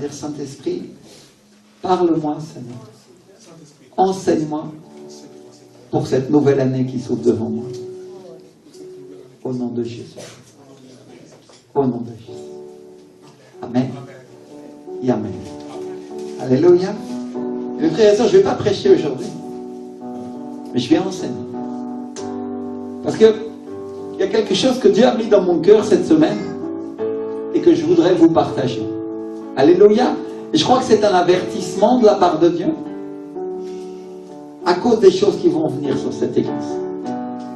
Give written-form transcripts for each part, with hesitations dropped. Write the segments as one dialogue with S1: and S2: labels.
S1: dire, Saint-Esprit, parle-moi, Seigneur. Enseigne-moi pour cette nouvelle année qui s'ouvre devant moi. Au nom de Jésus. Au nom de Jésus. Amen. Et amen. Alléluia. Mes frères et sœurs, je ne vais pas prêcher aujourd'hui, mais je vais enseigner. Parce que il y a quelque chose que Dieu a mis dans mon cœur cette semaine et que je voudrais vous partager. Alléluia. Et je crois que c'est un avertissement de la part de Dieu à cause des choses qui vont venir sur cette église.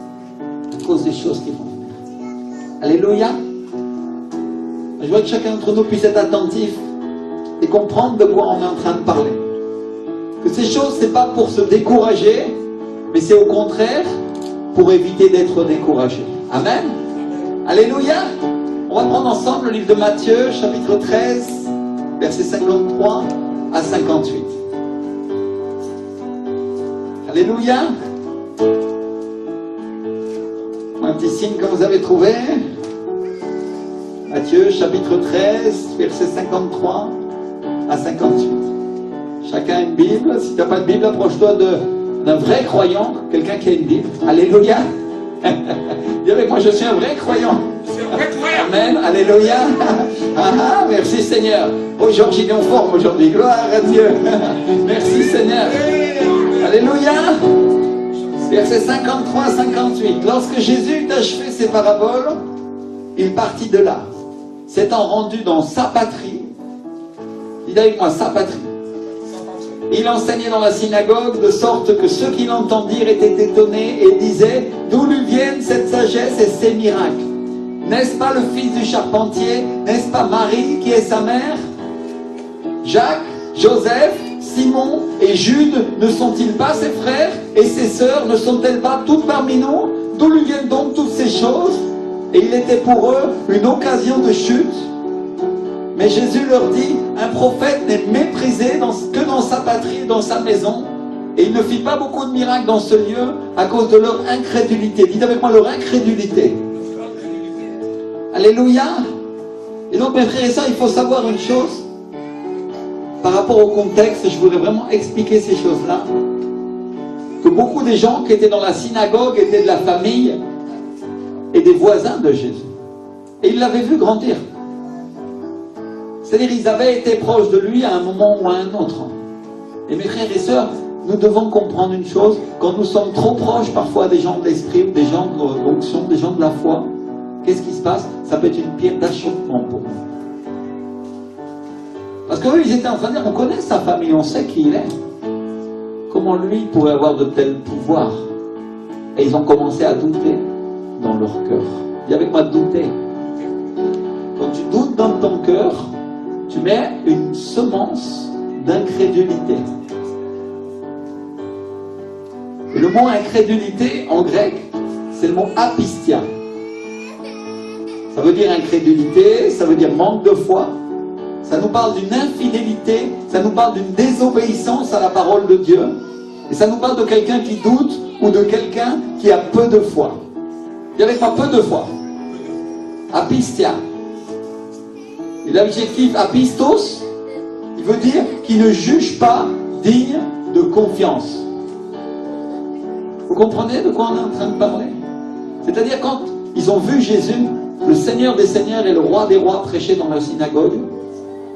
S1: À cause des choses qui vont venir. Alléluia. Je vois que chacun d'entre nous puisse être attentif et comprendre de quoi on est en train de parler. Que ces choses, ce n'est pas pour se décourager, mais c'est au contraire pour éviter d'être découragé. Amen. Alléluia. On va prendre ensemble le livre de Matthieu, chapitre 13, versets 53 à 58. Alléluia. Un petit signe que vous avez trouvé. Matthieu, chapitre 13, versets 53 à 58. Chacun a une Bible. Si tu n'as pas de Bible, approche-toi d'un vrai croyant, quelqu'un qui a une Bible. Alléluia. Dis avec moi, je suis un vrai croyant. Amen. Alléluia. Ah, merci Seigneur. Oh, Georges, il est en forme aujourd'hui. Gloire à Dieu. Merci Seigneur. Alléluia. Versets 53 à 58. Lorsque Jésus eut achevé ses paraboles, il partit de là, s'étant rendu dans sa patrie. Dis avec moi, sa patrie. Il enseignait dans la synagogue, de sorte que ceux qui l'entendirent étaient étonnés et disaient: d'où lui viennent cette sagesse et ces miracles? N'est-ce pas le fils du charpentier? N'est-ce pas Marie qui est sa mère? Jacques, Joseph, Simon et Jude ne sont-ils pas ses frères? Et ses sœurs ne sont-elles pas toutes parmi nous? D'où lui viennent donc toutes ces choses? Et il était pour eux une occasion de chute. Mais Jésus leur dit: un prophète n'est méprisé que dans sa patrie, dans sa maison. Et il ne fit pas beaucoup de miracles dans ce lieu à cause de leur incrédulité. Dites avec moi, leur incrédulité. Alléluia. Et donc mes frères et sœurs, il faut savoir une chose par rapport au contexte. Je voudrais vraiment expliquer ces choses-là. Que beaucoup des gens qui étaient dans la synagogue étaient de la famille et des voisins de Jésus. Et ils l'avaient vu grandir. C'est-à-dire ils avaient été proches de lui à un moment ou à un autre. Et mes frères et sœurs, nous devons comprendre une chose: quand nous sommes trop proches parfois des gens de l'esprit ou des gens de l'onction, des gens de la foi, qu'est-ce qui se passe? Ça peut être une pierre d'achoppement pour nous. Parce qu'eux, ils étaient en train de dire: on connaît sa famille, on sait qui il est. Comment lui pourrait avoir de tels pouvoirs? Et ils ont commencé à douter dans leur cœur. Dis avec moi, douter. Quand tu doutes dans ton cœur, tu mets une semence d'incrédulité. Et le mot incrédulité en grec, c'est le mot apistia. Ça veut dire incrédulité, ça veut dire manque de foi. Ça nous parle d'une infidélité, ça nous parle d'une désobéissance à la parole de Dieu. Et ça nous parle de quelqu'un qui doute ou de quelqu'un qui a peu de foi. Dis avec moi, peu de foi. Apistia. Et l'adjectif apistos, il veut dire qui ne juge pas digne de confiance. Vous comprenez de quoi on est en train de parler? C'est-à-dire quand ils ont vu Jésus, le Seigneur des Seigneurs et le Roi des Rois, prêcher dans la synagogue,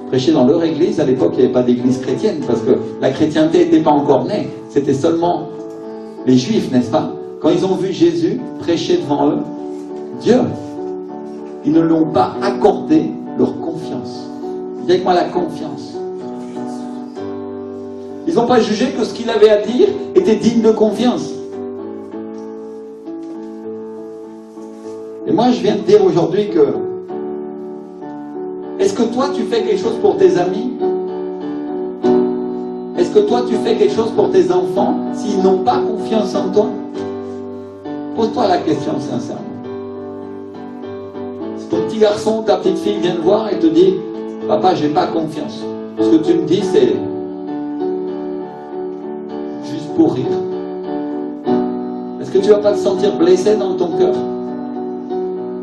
S1: prêcher dans leur église. À l'époque, il n'y avait pas d'église chrétienne parce que la chrétienté n'était pas encore née. C'était seulement les Juifs, n'est-ce pas? Quand ils ont vu Jésus prêcher devant eux, Dieu, ils ne l'ont pas accordé leur confiance. Dis avec moi, la confiance. Ils n'ont pas jugé que ce qu'il avait à dire était digne de confiance. Et moi, je viens de dire aujourd'hui que est-ce que toi, tu fais quelque chose pour tes amis? Est-ce que toi, tu fais quelque chose pour tes enfants s'ils n'ont pas confiance en toi? Pose-toi la question sincèrement. Si ton petit garçon ou ta petite fille vient te voir et te dit: papa, j'ai pas confiance. Ce que tu me dis, c'est juste pour rire. Est-ce que tu vas pas te sentir blessé dans ton cœur?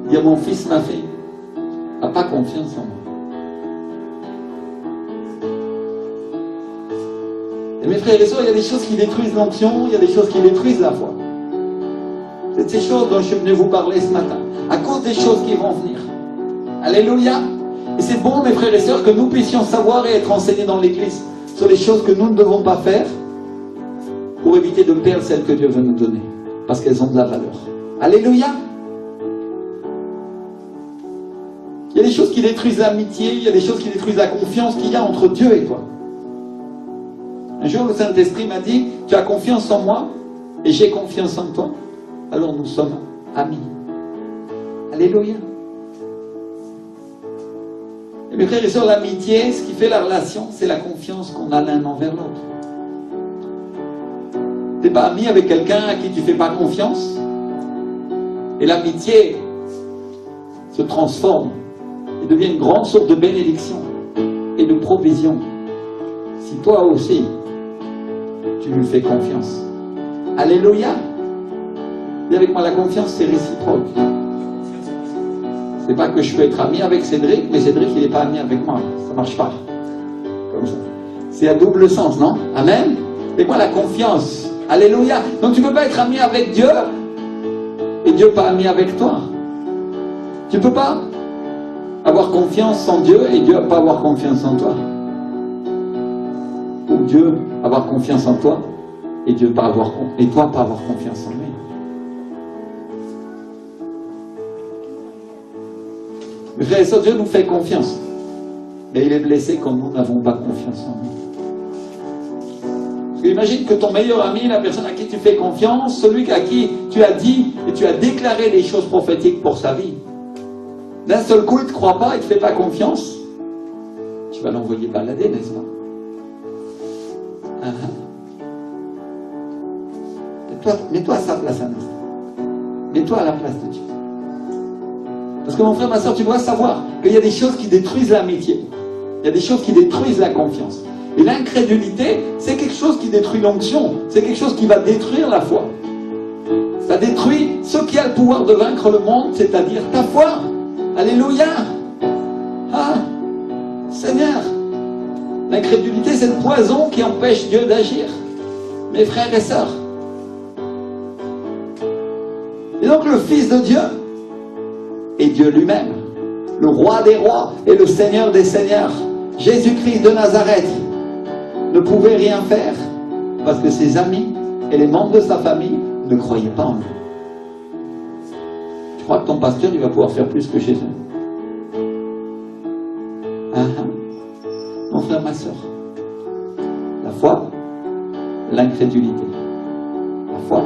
S1: Dire: mon fils, ma fille n'a pas confiance en moi. Et mes frères et sœurs, il y a des choses qui détruisent l'onction, il y a des choses qui détruisent la foi. C'est ces choses dont je suis venu vous parler ce matin, à cause des choses qui vont venir. Alléluia. Et c'est bon, mes frères et sœurs, que nous puissions savoir et être enseignés dans l'Église sur les choses que nous ne devons pas faire pour éviter de perdre celles que Dieu veut nous donner, parce qu'elles ont de la valeur. Alléluia. Il y a des choses qui détruisent l'amitié, il y a des choses qui détruisent la confiance qu'il y a entre Dieu et toi. Un jour, le Saint-Esprit m'a dit, tu as confiance en moi et j'ai confiance en toi, alors nous sommes amis. Alléluia. Et mes frères et sœurs, l'amitié, ce qui fait la relation, c'est la confiance qu'on a l'un envers l'autre. Tu n'es pas ami avec quelqu'un à qui tu ne fais pas confiance. Et l'amitié se transforme et devient une grande source de bénédiction et de provision. Si toi aussi, tu lui fais confiance. Alléluia. Dis avec moi, la confiance, c'est réciproque. C'est pas que je peux être ami avec Cédric, mais Cédric, il n'est pas ami avec moi. Ça marche pas. Comme ça. C'est à double sens, non? Amen. Et moi, la confiance. Alléluia. Donc, tu ne peux pas être ami avec Dieu et Dieu pas ami avec toi. Tu ne peux pas avoir confiance en Dieu et Dieu pas avoir confiance en toi. Ou Dieu avoir confiance en toi et Dieu pas avoir et toi pas avoir confiance en lui. Mes frères et sœurs, Dieu nous fait confiance, mais il est blessé quand nous n'avons pas confiance en lui. Parce que imagine que ton meilleur ami, la personne à qui tu fais confiance, celui à qui tu as dit et tu as déclaré des choses prophétiques pour sa vie, d'un seul coup il ne te croit pas, il ne te fait pas confiance, tu vas l'envoyer balader, n'est-ce pas? Mets-toi à sa place un instant. Mets-toi à la place de Dieu. Parce que mon frère, ma soeur, tu dois savoir qu'il y a des choses qui détruisent l'amitié. Il y a des choses qui détruisent la confiance. Et l'incrédulité, c'est quelque chose qui détruit l'onction. C'est quelque chose qui va détruire la foi. Ça détruit ce qui a le pouvoir de vaincre le monde, c'est-à-dire ta foi. Alléluia. Ah, Seigneur. L'incrédulité, c'est le poison qui empêche Dieu d'agir. Mes frères et sœurs. Et donc le Fils de Dieu est Dieu lui-même, le Roi des rois et le Seigneur des seigneurs, Jésus-Christ de Nazareth, ne pouvait rien faire parce que ses amis et les membres de sa famille ne croyaient pas en lui. Tu crois que ton pasteur, il va pouvoir faire plus que chez eux? Mon frère, ma soeur, la foi, l'incrédulité. La foi,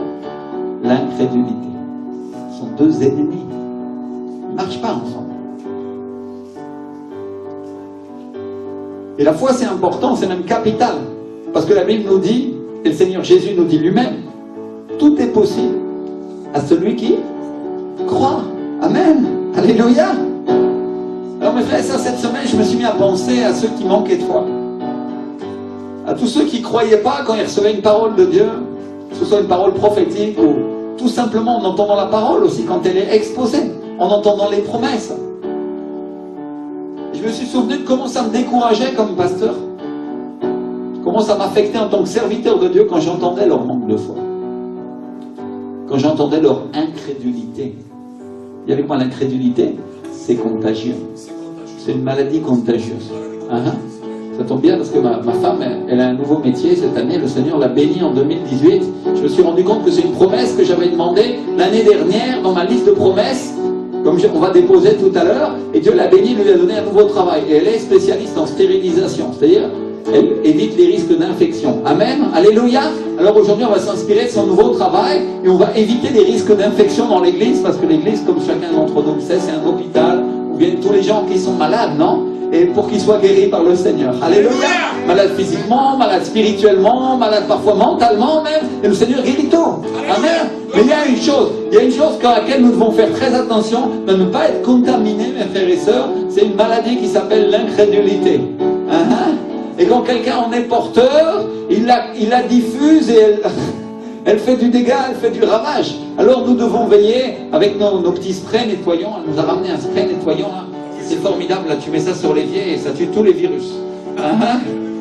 S1: l'incrédulité sont deux ennemis. Ils ne marchent pas ensemble. Et la foi, c'est important, c'est même capital. Parce que la Bible nous dit, et le Seigneur Jésus nous dit lui-même, tout est possible à celui qui croit. Amen. Alléluia. Alors mes frères et sœurs, cette semaine, je me suis mis à penser à ceux qui manquaient de foi. À tous ceux qui ne croyaient pas quand ils recevaient une parole de Dieu, que ce soit une parole prophétique ou tout simplement en entendant la parole aussi quand elle est exposée, en entendant les promesses. Je me suis souvenu de comment ça me décourageait comme pasteur, comment ça m'affectait en tant que serviteur de Dieu quand j'entendais leur manque de foi, quand j'entendais leur incrédulité. Et avec moi, l'incrédulité, c'est contagieux. C'est une maladie contagieuse. Ça tombe bien parce que ma femme, elle a un nouveau métier cette année. Le Seigneur l'a bénie en 2018. Je me suis rendu compte que c'est une promesse que j'avais demandée l'année dernière dans ma liste de promesses, comme on va déposer tout à l'heure. Et Dieu l'a bénie, lui a donné un nouveau travail. Et elle est spécialiste en stérilisation, c'est-à-dire elle évite les risques d'infection. Amen. Alléluia. Alors aujourd'hui, on va s'inspirer de son nouveau travail et on va éviter les risques d'infection dans l'église, parce que l'église, comme chacun d'entre nous le sait, c'est un hôpital où viennent tous les gens qui sont malades, non? Et pour qu'ils soient guéris par le Seigneur. Alléluia. Malades physiquement, malades spirituellement, malades parfois mentalement même. Et le Seigneur guérit tout. Amen. Mais il y a une chose à laquelle nous devons faire très attention, de ne pas être contaminés, mes frères et sœurs. C'est une maladie qui s'appelle l'incrédulité. Et quand quelqu'un en est porteur, il la diffuse et elle fait du dégât, elle fait du ravage. Alors nous devons veiller avec nos petits sprays nettoyants. Elle nous a ramené un spray nettoyant là. C'est formidable, là tu mets ça sur l'évier et ça tue tous les virus.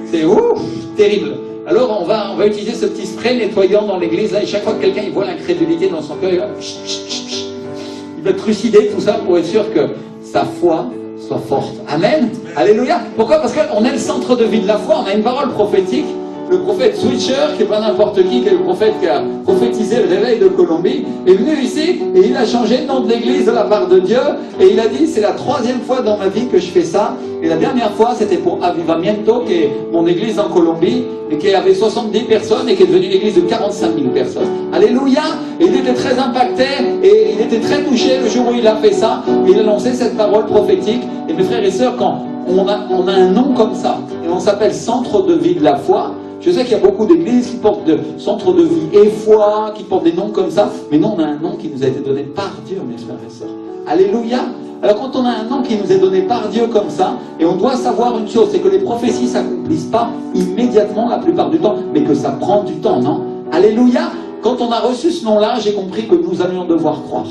S1: C'est ouf, terrible. Alors on va utiliser ce petit spray nettoyant dans l'église, là, et chaque fois que quelqu'un il voit l'incrédulité dans son cœur, il va trucider tout ça pour être sûr que sa foi soit forte. Amen. Alléluia. Pourquoi? Parce qu'on est le centre de vie de la foi, on a une parole prophétique. Le prophète Switcher, qui n'est pas n'importe qui est le prophète qui a prophétisé le réveil de Colombie, est venu ici et il a changé le nom de l'église de la part de Dieu. Et il a dit, c'est la 3e fois dans ma vie que je fais ça. Et la dernière fois, c'était pour Avivamiento, qui est mon église en Colombie, et qui avait 70 personnes et qui est devenue une église de 45 000 personnes. Alléluia. Et il était très impacté et il était très touché le jour où il a fait ça. Il a lancé cette parole prophétique. Et mes frères et sœurs, quand on a un nom comme ça, et on s'appelle Centre de vie de la foi, je sais qu'il y a beaucoup d'églises qui portent de centre de vie et foi, qui portent des noms comme ça, mais nous on a un nom qui nous a été donné par Dieu, mes frères et sœurs. Alléluia. Alors quand on a un nom qui nous est donné par Dieu comme ça, et on doit savoir une chose, c'est que les prophéties ne s'accomplissent pas immédiatement la plupart du temps, mais que ça prend du temps, non? Alléluia. Quand on a reçu ce nom-là, j'ai compris que nous allions devoir croire.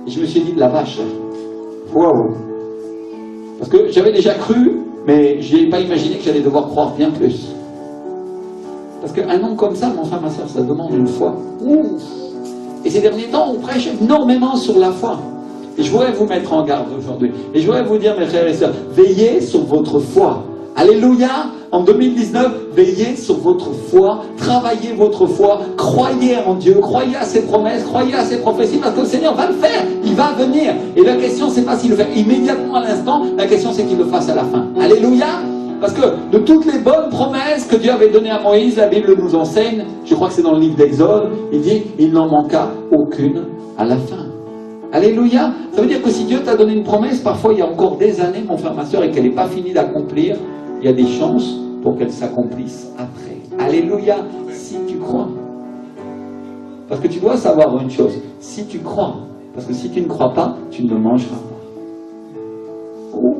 S1: Et je me suis dit, de la vache, waouh. Parce que j'avais déjà cru, mais je n'ai pas imaginé que j'allais devoir croire bien plus. Parce qu'un nom comme ça, mon frère, ma soeur, ça demande une foi. Ouf. Et ces derniers temps, on prêche énormément sur la foi. Et je voudrais vous mettre en garde aujourd'hui. Et je voudrais vous dire, mes frères et sœurs, veillez sur votre foi. Alléluia. En 2019, veillez sur votre foi, travaillez votre foi, croyez en Dieu, croyez à ses promesses, croyez à ses prophéties, parce que le Seigneur va le faire, il va venir. Et la question, c'est pas s'il le fait immédiatement à l'instant, la question, c'est qu'il le fasse à la fin. Alléluia. Parce que de toutes les bonnes promesses que Dieu avait données à Moïse, la Bible nous enseigne, je crois que c'est dans le livre d'Exode, il dit, il n'en manqua aucune à la fin. Alléluia. Ça veut dire que si Dieu t'a donné une promesse, parfois il y a encore des années, mon frère, ma soeur, et qu'elle n'est pas finie d'accomplir, il y a des chances pour qu'elle s'accomplisse après. Alléluia. Si tu crois. Parce que tu dois savoir une chose, si tu crois, parce que si tu ne crois pas, tu ne mangeras pas. Oh.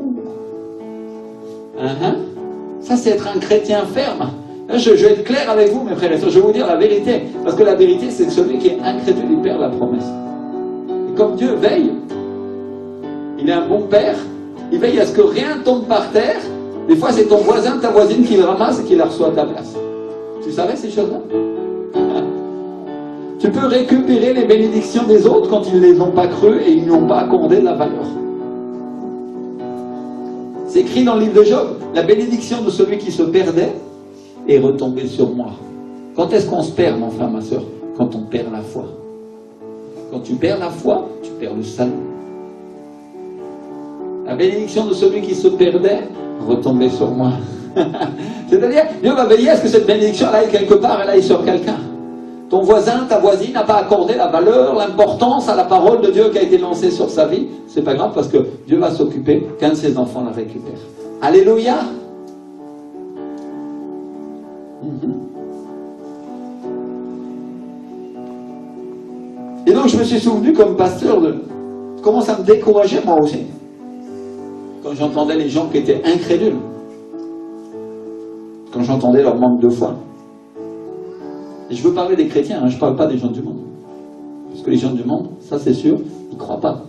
S1: Ça, c'est être un chrétien ferme. Je vais être clair avec vous, mes frères et sœurs. Je vais vous dire la vérité. Parce que la vérité, c'est que celui qui est incrédule, il perd la promesse. Et comme Dieu veille, il est un bon père, il veille à ce que rien tombe par terre. Des fois, c'est ton voisin, ta voisine qui le ramasse et qui la reçoit à ta place. Tu savais ces choses-là? Tu peux récupérer les bénédictions des autres quand ils ne les ont pas crues et ils n'ont pas accordé de la valeur. C'est écrit dans le livre de Job, la bénédiction de celui qui se perdait est retombée sur moi. Quand est-ce qu'on se perd, mon frère, ma soeur? Quand on perd la foi. Quand tu perds la foi, tu perds le salut. La bénédiction de celui qui se perdait retombait sur moi. C'est-à-dire, Dieu va veiller à ce que cette bénédiction elle aille quelque part, elle aille sur quelqu'un. Ton voisin, ta voisine n'a pas accordé la valeur, l'importance à la parole de Dieu qui a été lancée sur sa vie. C'est pas grave parce que Dieu va s'occuper qu'un de ses enfants la récupère. Alléluia. Et donc je me suis souvenu comme pasteur de comment ça me décourageait moi aussi. Quand j'entendais les gens qui étaient incrédules. Quand j'entendais leur manque de foi. Et je veux parler des chrétiens, hein, je ne parle pas des gens du monde. Parce que les gens du monde, ça c'est sûr, ils ne croient pas.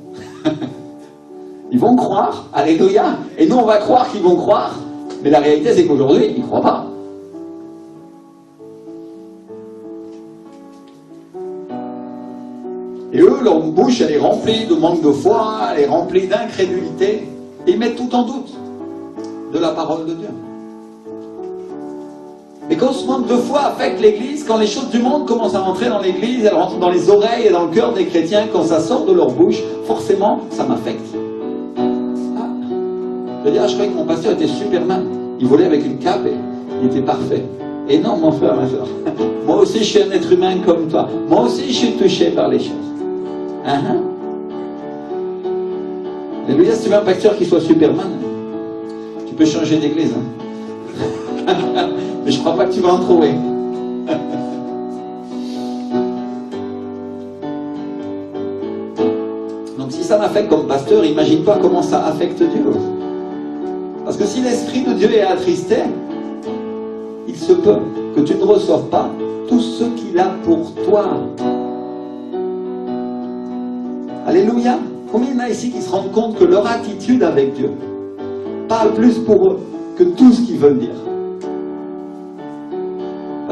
S1: Ils vont croire, alléluia, et nous on va croire qu'ils vont croire, mais la réalité c'est qu'aujourd'hui, ils ne croient pas. Et eux, leur bouche, elle est remplie de manque de foi, elle est remplie d'incrédulité, et ils mettent tout en doute de la parole de Dieu. Et quand ce manque de foi affecte l'Église, quand les choses du monde commencent à rentrer dans l'Église, elles rentrent dans les oreilles et dans le cœur des chrétiens, quand ça sort de leur bouche, forcément, ça m'affecte. Ah. Je veux dire, je croyais que mon pasteur était Superman. Il volait avec une cape et il était parfait. Et non, mon frère, ma soeur. Moi aussi, je suis un être humain comme toi. Moi aussi, je suis touché par les choses. Alléluia, si tu veux un pasteur qui soit Superman, tu peux changer d'église. Mais je ne crois pas que tu vas en trouver. Donc si ça m'affecte comme pasteur, imagine-toi comment ça affecte Dieu. Parce que si l'Esprit de Dieu est attristé, il se peut que tu ne reçoives pas tout ce qu'il a pour toi. Alléluia. Combien il y en a ici qui se rendent compte que leur attitude avec Dieu parle plus pour eux que tout ce qu'ils veulent dire?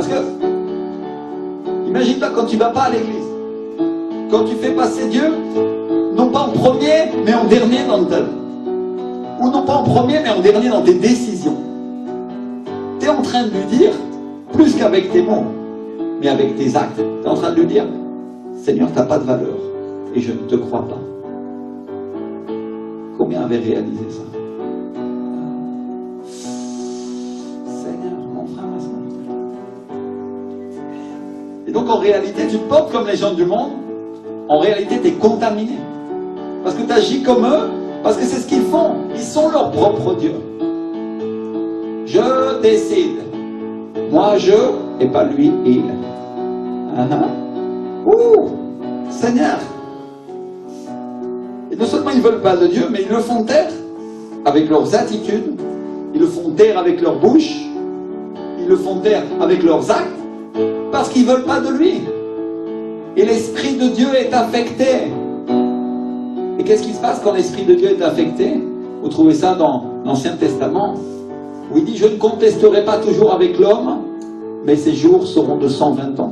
S1: que, imagine-toi quand tu ne vas pas à l'église, quand tu fais passer Dieu, non pas en premier, mais en dernier dans ta vie. Ou non pas en premier, mais en dernier dans tes décisions. Tu es en train de lui dire, plus qu'avec tes mots, mais avec tes actes, tu es en train de lui dire, Seigneur, tu n'as pas de valeur, et je ne te crois pas. Combien avaient réalisé ça? Seigneur, mon frère, ma soeur. Et donc en réalité, tu te portes comme les gens du monde, en réalité, tu es contaminé. Parce que tu agis comme eux, parce que c'est ce qu'ils font. Ils sont leur propre Dieu. Je décide. Moi, je, et pas lui, il. Ouh, Seigneur. Et non seulement ils ne veulent pas de Dieu, mais ils le font taire avec leurs attitudes, ils le font taire avec leur bouche, ils le font taire avec leurs actes, parce qu'ils ne veulent pas de lui. Et l'Esprit de Dieu est affecté. Et qu'est-ce qui se passe quand l'Esprit de Dieu est affecté? Vous trouvez ça dans l'Ancien Testament, où il dit, je ne contesterai pas toujours avec l'homme, mais ses jours seront de 120 ans.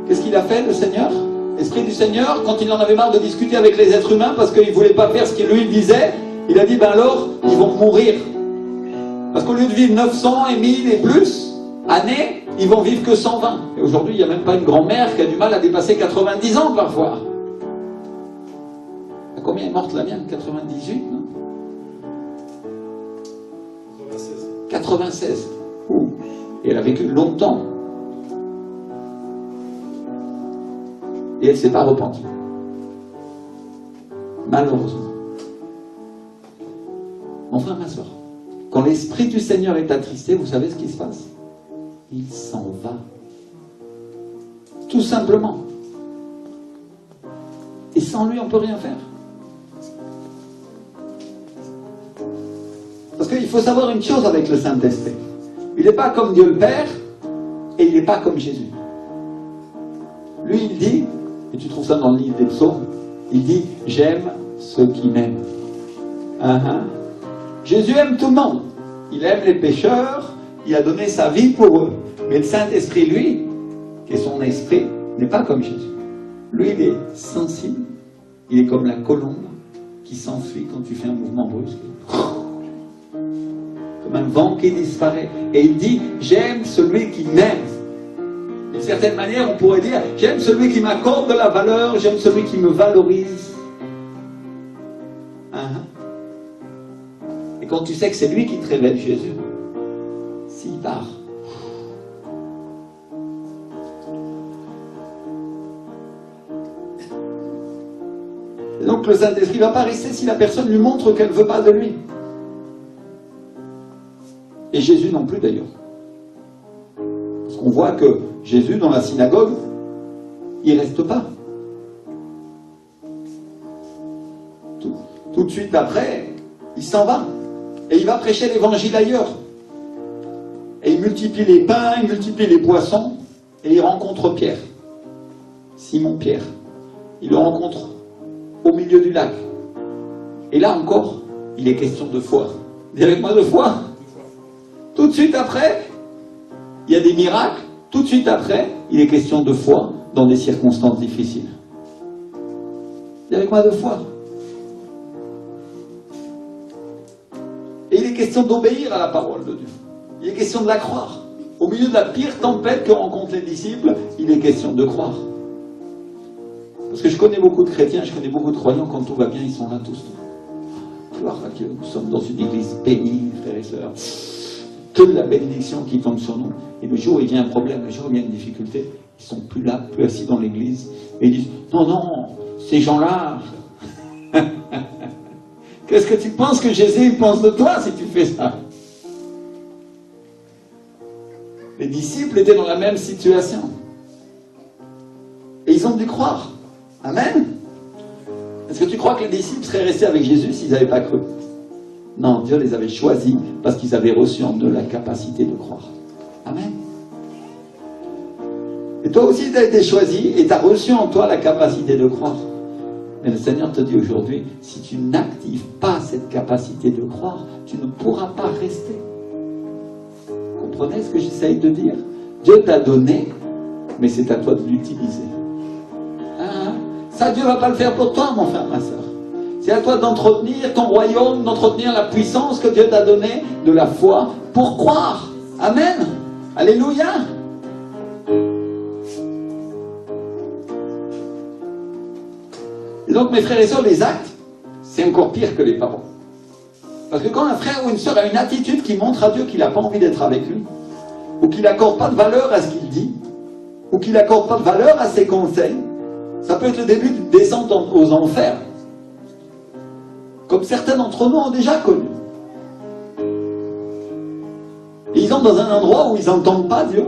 S1: Qu'est-ce qu'il a fait, le Seigneur? L'Esprit du Seigneur, quand il en avait marre de discuter avec les êtres humains, parce qu'il ne voulait pas faire ce qu'il lui disait, il a dit, ben alors, ils vont mourir. Parce qu'au lieu de vivre 900 et 1000 et plus années, ils vont vivre que 120. Et aujourd'hui, il n'y a même pas une grand-mère qui a du mal à dépasser 90 ans parfois. À combien est morte la mienne? 98, non? 96. Ouh. Et elle a vécu longtemps. Et elle ne s'est pas repentie. Malheureusement. Mon frère, ma soeur, quand l'Esprit du Seigneur est attristé, vous savez ce qui se passe? Il s'en va. Tout simplement. Et sans lui, on ne peut rien faire. Parce qu'il faut savoir une chose avec le Saint-Esprit. Il n'est pas comme Dieu le Père, et il n'est pas comme Jésus. Lui, il dit, et tu trouves ça dans le livre des psaumes, il dit, j'aime ceux qui m'aiment. Jésus aime tout le monde. Il aime les pécheurs, il a donné sa vie pour eux. Mais le Saint-Esprit, lui, qui est son esprit, n'est pas comme Jésus. Lui, il est sensible. Il est comme la colombe qui s'enfuit quand tu fais un mouvement brusque. Comme un vent qui disparaît. Et il dit, j'aime celui qui m'aime. D'une certaine manière, on pourrait dire, j'aime celui qui m'accorde de la valeur, j'aime celui qui me valorise. Et quand tu sais que c'est lui qui te révèle Jésus, s'il part, et donc le Saint-Esprit ne va pas rester si la personne lui montre qu'elle ne veut pas de lui. Et Jésus non plus d'ailleurs. Parce qu'on voit que Jésus, dans la synagogue, il ne reste pas. Tout de suite après, il s'en va. Et il va prêcher l'évangile ailleurs. Et il multiplie les pains, il multiplie les poissons, et il rencontre Pierre. Simon-Pierre. Il le rencontre au milieu du lac. Et là encore, il est question de foi. Dites-moi de foi. Tout de suite après, il y a des miracles. Tout de suite après, il est question de foi dans des circonstances difficiles. Dites-moi de foi. Et il est question d'obéir à la parole de Dieu. Il est question de la croire. Au milieu de la pire tempête que rencontrent les disciples, il est question de croire. Parce que je connais beaucoup de chrétiens, je connais beaucoup de croyants, quand tout va bien, ils sont là tous. Gloire à Dieu, nous sommes dans une église bénie, frères et sœurs. Toute la bénédiction qui tombe sur nous. Et le jour où il vient un problème, le jour où il y a une difficulté, ils ne sont plus là, plus assis dans l'église. Et ils disent, non, non, ces gens-là... Qu'est-ce que tu penses que Jésus pense de toi si tu fais ça? Les disciples étaient dans la même situation. Et ils ont dû croire. Amen. Est-ce que tu crois que les disciples seraient restés avec Jésus s'ils n'avaient pas cru? Non, Dieu les avait choisis parce qu'ils avaient reçu en eux la capacité de croire. Amen. Et toi aussi, tu as été choisi et tu as reçu en toi la capacité de croire. Mais le Seigneur te dit aujourd'hui, si tu n'actives pas cette capacité de croire, tu ne pourras pas rester. Vous comprenez ce que j'essaye de dire? Dieu t'a donné, mais c'est à toi de l'utiliser. Hein? Ça, Dieu ne va pas le faire pour toi, mon frère, ma soeur. C'est à toi d'entretenir ton royaume, d'entretenir la puissance que Dieu t'a donnée, de la foi, pour croire. Amen. Alléluia. Et donc, mes frères et sœurs, les actes, c'est encore pire que les paroles. Parce que quand un frère ou une sœur a une attitude qui montre à Dieu qu'il n'a pas envie d'être avec lui, ou qu'il n'accorde pas de valeur à ce qu'il dit, ou qu'il n'accorde pas de valeur à ses conseils, ça peut être le début d'une descente aux enfers, comme certains d'entre nous ont déjà connu. Et ils sont dans un endroit où ils n'entendent pas Dieu,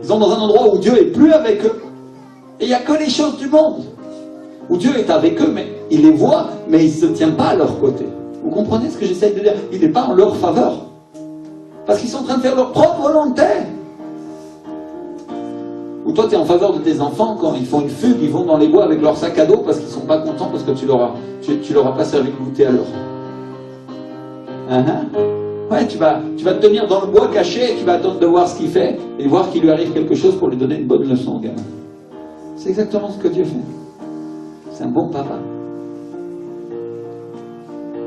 S1: ils sont dans un endroit où Dieu n'est plus avec eux, et il n'y a que les choses du monde, où Dieu est avec eux, mais il les voit, mais il ne se tient pas à leur côté. Vous comprenez ce que j'essaie de dire? Il n'est pas en leur faveur. Parce qu'ils sont en train de faire leur propre volonté. Ou toi, tu es en faveur de tes enfants, quand ils font une fugue, ils vont dans les bois avec leur sac à dos parce qu'ils ne sont pas contents parce que tu leur as pas servi de goûter à l'heure. Ouais, tu vas te tenir dans le bois caché, et tu vas attendre de voir ce qu'il fait et voir qu'il lui arrive quelque chose pour lui donner une bonne leçon, gamin. C'est exactement ce que Dieu fait. C'est un bon papa.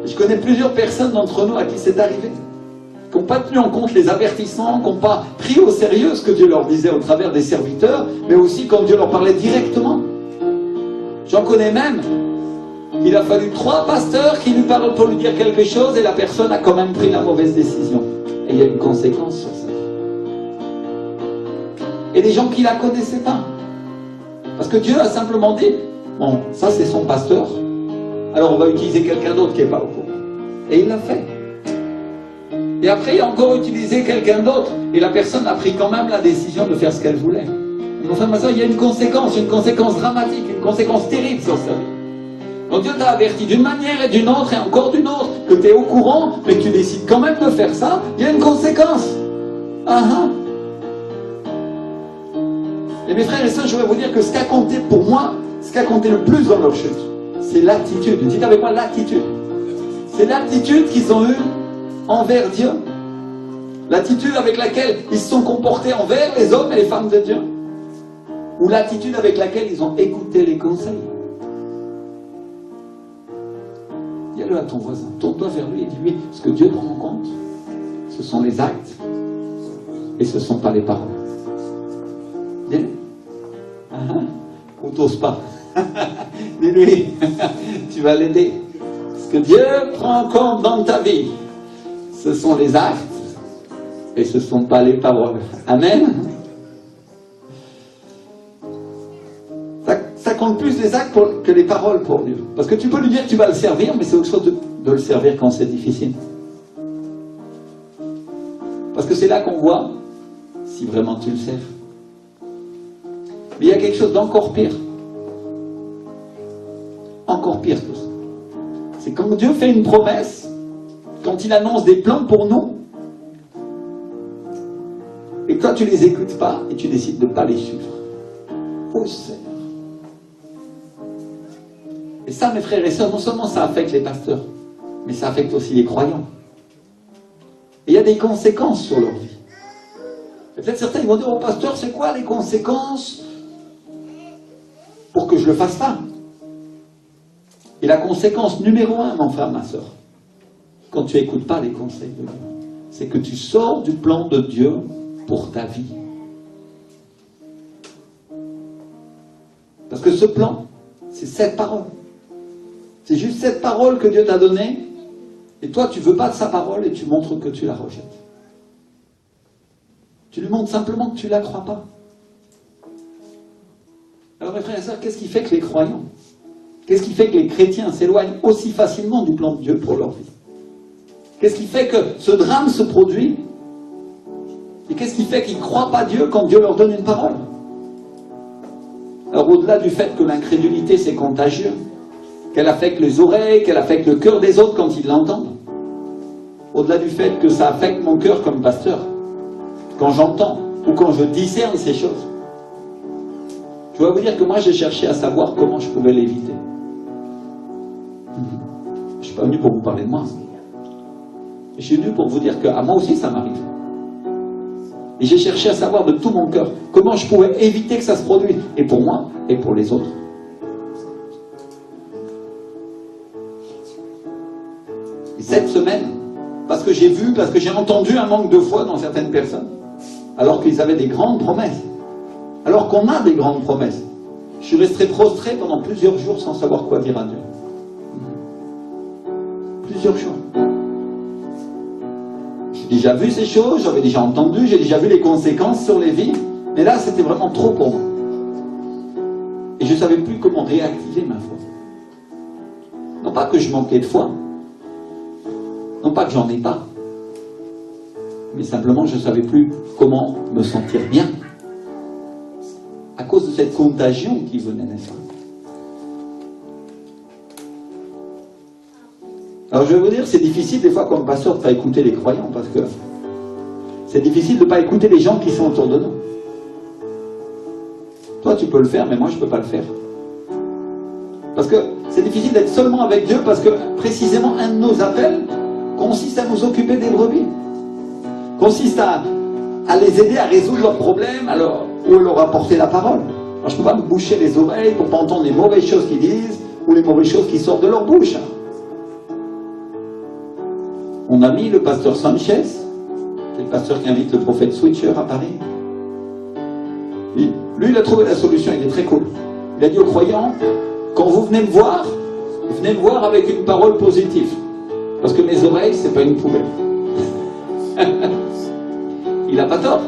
S1: Je connais plusieurs personnes d'entre nous à qui c'est arrivé, qui n'ont pas tenu en compte les avertissements, qui n'ont pas pris au sérieux ce que Dieu leur disait au travers des serviteurs, mais aussi quand Dieu leur parlait directement. J'en connais même, il a fallu 3 pasteurs qui lui parlent pour lui dire quelque chose et la personne a quand même pris la mauvaise décision. Et il y a une conséquence sur ça. Et des gens qui ne la connaissaient pas. Parce que Dieu a simplement dit, bon, ça c'est son pasteur, alors on va utiliser quelqu'un d'autre qui n'est pas au courant. Et il l'a fait. Et après, il a encore utilisé quelqu'un d'autre. Et la personne a pris quand même la décision de faire ce qu'elle voulait. Mais enfin, ma soeur, il y a une conséquence dramatique, une conséquence terrible sur sa vie. Donc Dieu t'a averti d'une manière et d'une autre, et encore d'une autre, que tu es au courant, mais que tu décides quand même de faire ça, il y a une conséquence. Et mes frères et sœurs, je vais vous dire que ce qui a compté pour moi, ce qui a compté le plus dans leur chute, c'est l'attitude. Dites avec moi l'attitude. C'est l'attitude qu'ils ont eue envers Dieu. L'attitude avec laquelle ils se sont comportés envers les hommes et les femmes de Dieu. Ou l'attitude avec laquelle ils ont écouté les conseils. Dis-le à ton voisin. Tourne-toi vers lui et dis-lui ce que Dieu prend en compte. Ce sont les actes et ce ne sont pas les paroles. Dis-le. Ou t'oses pas. Dis-lui, tu vas l'aider. Ce que Dieu prend en compte dans ta vie, ce sont les actes et ce ne sont pas les paroles. Amen. Ça compte plus les actes que les paroles pour Dieu. Parce que tu peux lui dire que tu vas le servir, mais c'est autre chose de le servir quand c'est difficile. Parce que c'est là qu'on voit si vraiment tu le sers. Mais il y a quelque chose d'encore pire. Encore pire que ça. C'est quand Dieu fait une promesse, quand il annonce des plans pour nous, et que toi tu ne les écoutes pas et tu décides de ne pas les suivre. Oh Seigneur. Et ça, mes frères et sœurs, non seulement ça affecte les pasteurs, mais ça affecte aussi les croyants. Et il y a des conséquences sur leur vie. Et peut-être certains ils vont dire, oh pasteur, c'est quoi les conséquences pour que je ne le fasse pas? Et la conséquence numéro 1, mon frère, ma soeur, quand tu n'écoutes pas les conseils de Dieu, c'est que tu sors du plan de Dieu pour ta vie. Parce que ce plan, c'est cette parole. C'est juste cette parole que Dieu t'a donnée, et toi tu ne veux pas de sa parole et tu montres que tu la rejettes. Tu lui montres simplement que tu ne la crois pas. Alors mes frères et sœurs, qu'est-ce qui fait que les croyants, qu'est-ce qui fait que les chrétiens s'éloignent aussi facilement du plan de Dieu pour leur vie? Qu'est-ce qui fait que ce drame se produit? Et qu'est-ce qui fait qu'ils ne croient pas Dieu quand Dieu leur donne une parole? Alors au-delà du fait que l'incrédulité c'est contagieux, qu'elle affecte les oreilles, qu'elle affecte le cœur des autres quand ils l'entendent, au-delà du fait que ça affecte mon cœur comme pasteur, quand j'entends ou quand je discerne ces choses, je dois vous dire que moi j'ai cherché à savoir comment je pouvais l'éviter. Je ne suis pas venu pour vous parler de moi. Je suis venu pour vous dire qu'à moi aussi ça m'arrive. Et j'ai cherché à savoir de tout mon cœur comment je pouvais éviter que ça se produise, et pour moi, et pour les autres. Et cette semaine, parce que j'ai vu, parce que j'ai entendu un manque de foi dans certaines personnes, alors qu'ils avaient des grandes promesses, alors qu'on a des grandes promesses, je suis resté prostré pendant plusieurs jours sans savoir quoi dire à Dieu. Plusieurs jours. J'ai déjà vu ces choses, j'avais déjà entendu, j'ai déjà vu les conséquences sur les vies, mais là c'était vraiment trop pour moi. Et je ne savais plus comment réactiver ma foi. Non pas que je manquais de foi, non pas que j'en ai pas, mais simplement je ne savais plus comment me sentir bien à cause de cette contagion qui venait, n'est-ce pas? Alors je vais vous dire, c'est difficile des fois comme pasteur de ne pas écouter les croyants, parce que c'est difficile de ne pas écouter les gens qui sont autour de nous. Toi tu peux le faire, mais moi je ne peux pas le faire. Parce que c'est difficile d'être seulement avec Dieu, parce que précisément un de nos appels consiste à nous occuper des brebis. Consiste à les aider à résoudre leurs problèmes, ou à leur apporter la parole. Alors je ne peux pas me boucher les oreilles pour ne pas entendre les mauvaises choses qu'ils disent, ou les mauvaises choses qui sortent de leur bouche. Mon ami, le pasteur Sanchez, c'est le pasteur qui invite le prophète Switcher à Paris. Lui, il a trouvé la solution, il est très cool. Il a dit aux croyants, quand vous venez me voir avec une parole positive. Parce que mes oreilles, c'est pas une poubelle. Il n'a pas tort.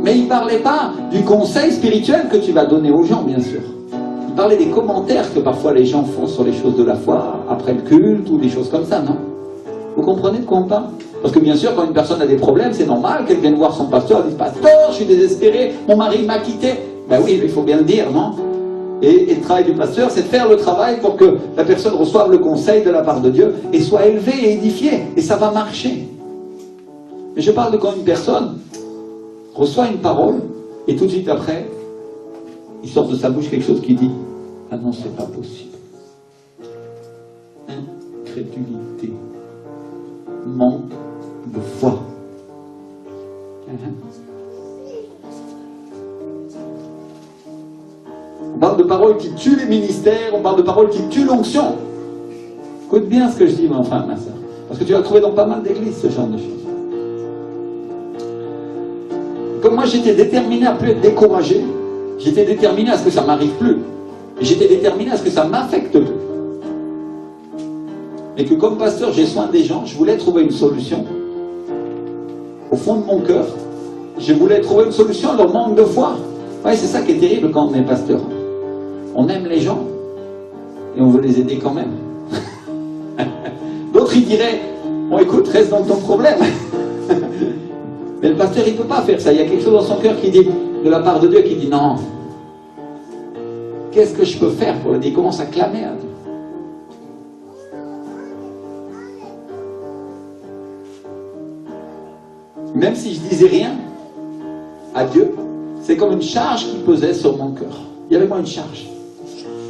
S1: Mais il ne parlait pas du conseil spirituel que tu vas donner aux gens, bien sûr. Il parlait des commentaires que parfois les gens font sur les choses de la foi, après le culte, ou des choses comme ça, non? Vous comprenez de quoi on parle? Parce que bien sûr, quand une personne a des problèmes, c'est normal qu'elle vienne voir son pasteur, elle dise, pasteur, je suis désespéré, mon mari m'a quitté. Ben oui, il faut bien le dire, non? Et le travail du pasteur, c'est de faire le travail pour que la personne reçoive le conseil de la part de Dieu et soit élevée et édifiée. Et ça va marcher. Mais je parle de quand une personne reçoit une parole et tout de suite après, il sort de sa bouche quelque chose qui dit « Ah non, c'est pas possible. » Incrédulité. Manque de foi. On parle de paroles qui tuent les ministères, on parle de paroles qui tuent l'onction. Écoute bien ce que je dis, mon frère, ma soeur. Parce que tu vas le trouver dans pas mal d'églises, ce genre de choses. Comme moi, j'étais déterminé à ne plus être découragé, j'étais déterminé à ce que ça ne m'arrive plus. Et j'étais déterminé à ce que ça ne m'affecte plus. Mais que comme pasteur, j'ai soin des gens, je voulais trouver une solution. Au fond de mon cœur, je voulais trouver une solution à leur manque de foi. Ouais, c'est ça qui est terrible quand on est pasteur. On aime les gens et on veut les aider quand même. D'autres, ils diraient, bon écoute, reste dans ton problème. Mais le pasteur, il ne peut pas faire ça. Il y a quelque chose dans son cœur qui dit, de la part de Dieu, qui dit non. Qu'est-ce que je peux faire pour l'aider? Il commence à clamer à Dieu. Même si je disais rien à Dieu, c'est comme une charge qui pesait sur mon cœur. Il y avait moi une charge.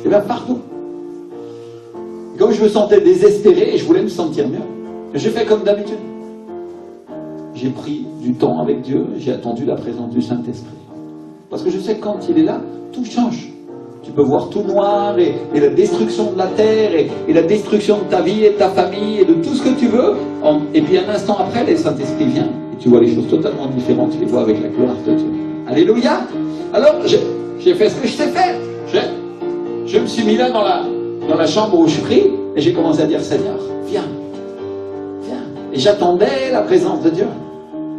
S1: Et bien partout. Et comme je me sentais désespéré et je voulais me sentir mieux, j'ai fait comme d'habitude. J'ai pris du temps avec Dieu, j'ai attendu la présence du Saint-Esprit. Parce que je sais que quand il est là, tout change. Tu peux voir tout noir et la destruction de la terre et la destruction de ta vie et de ta famille et de tout ce que tu veux. Et puis un instant après, le Saint-Esprit vient et tu vois les choses totalement différentes, tu les vois avec la gloire de Dieu. Alléluia! Alors, j'ai fait ce que je sais faire. Je me suis mis là dans la chambre où je prie et j'ai commencé à dire, Seigneur, viens, viens. Et j'attendais la présence de Dieu.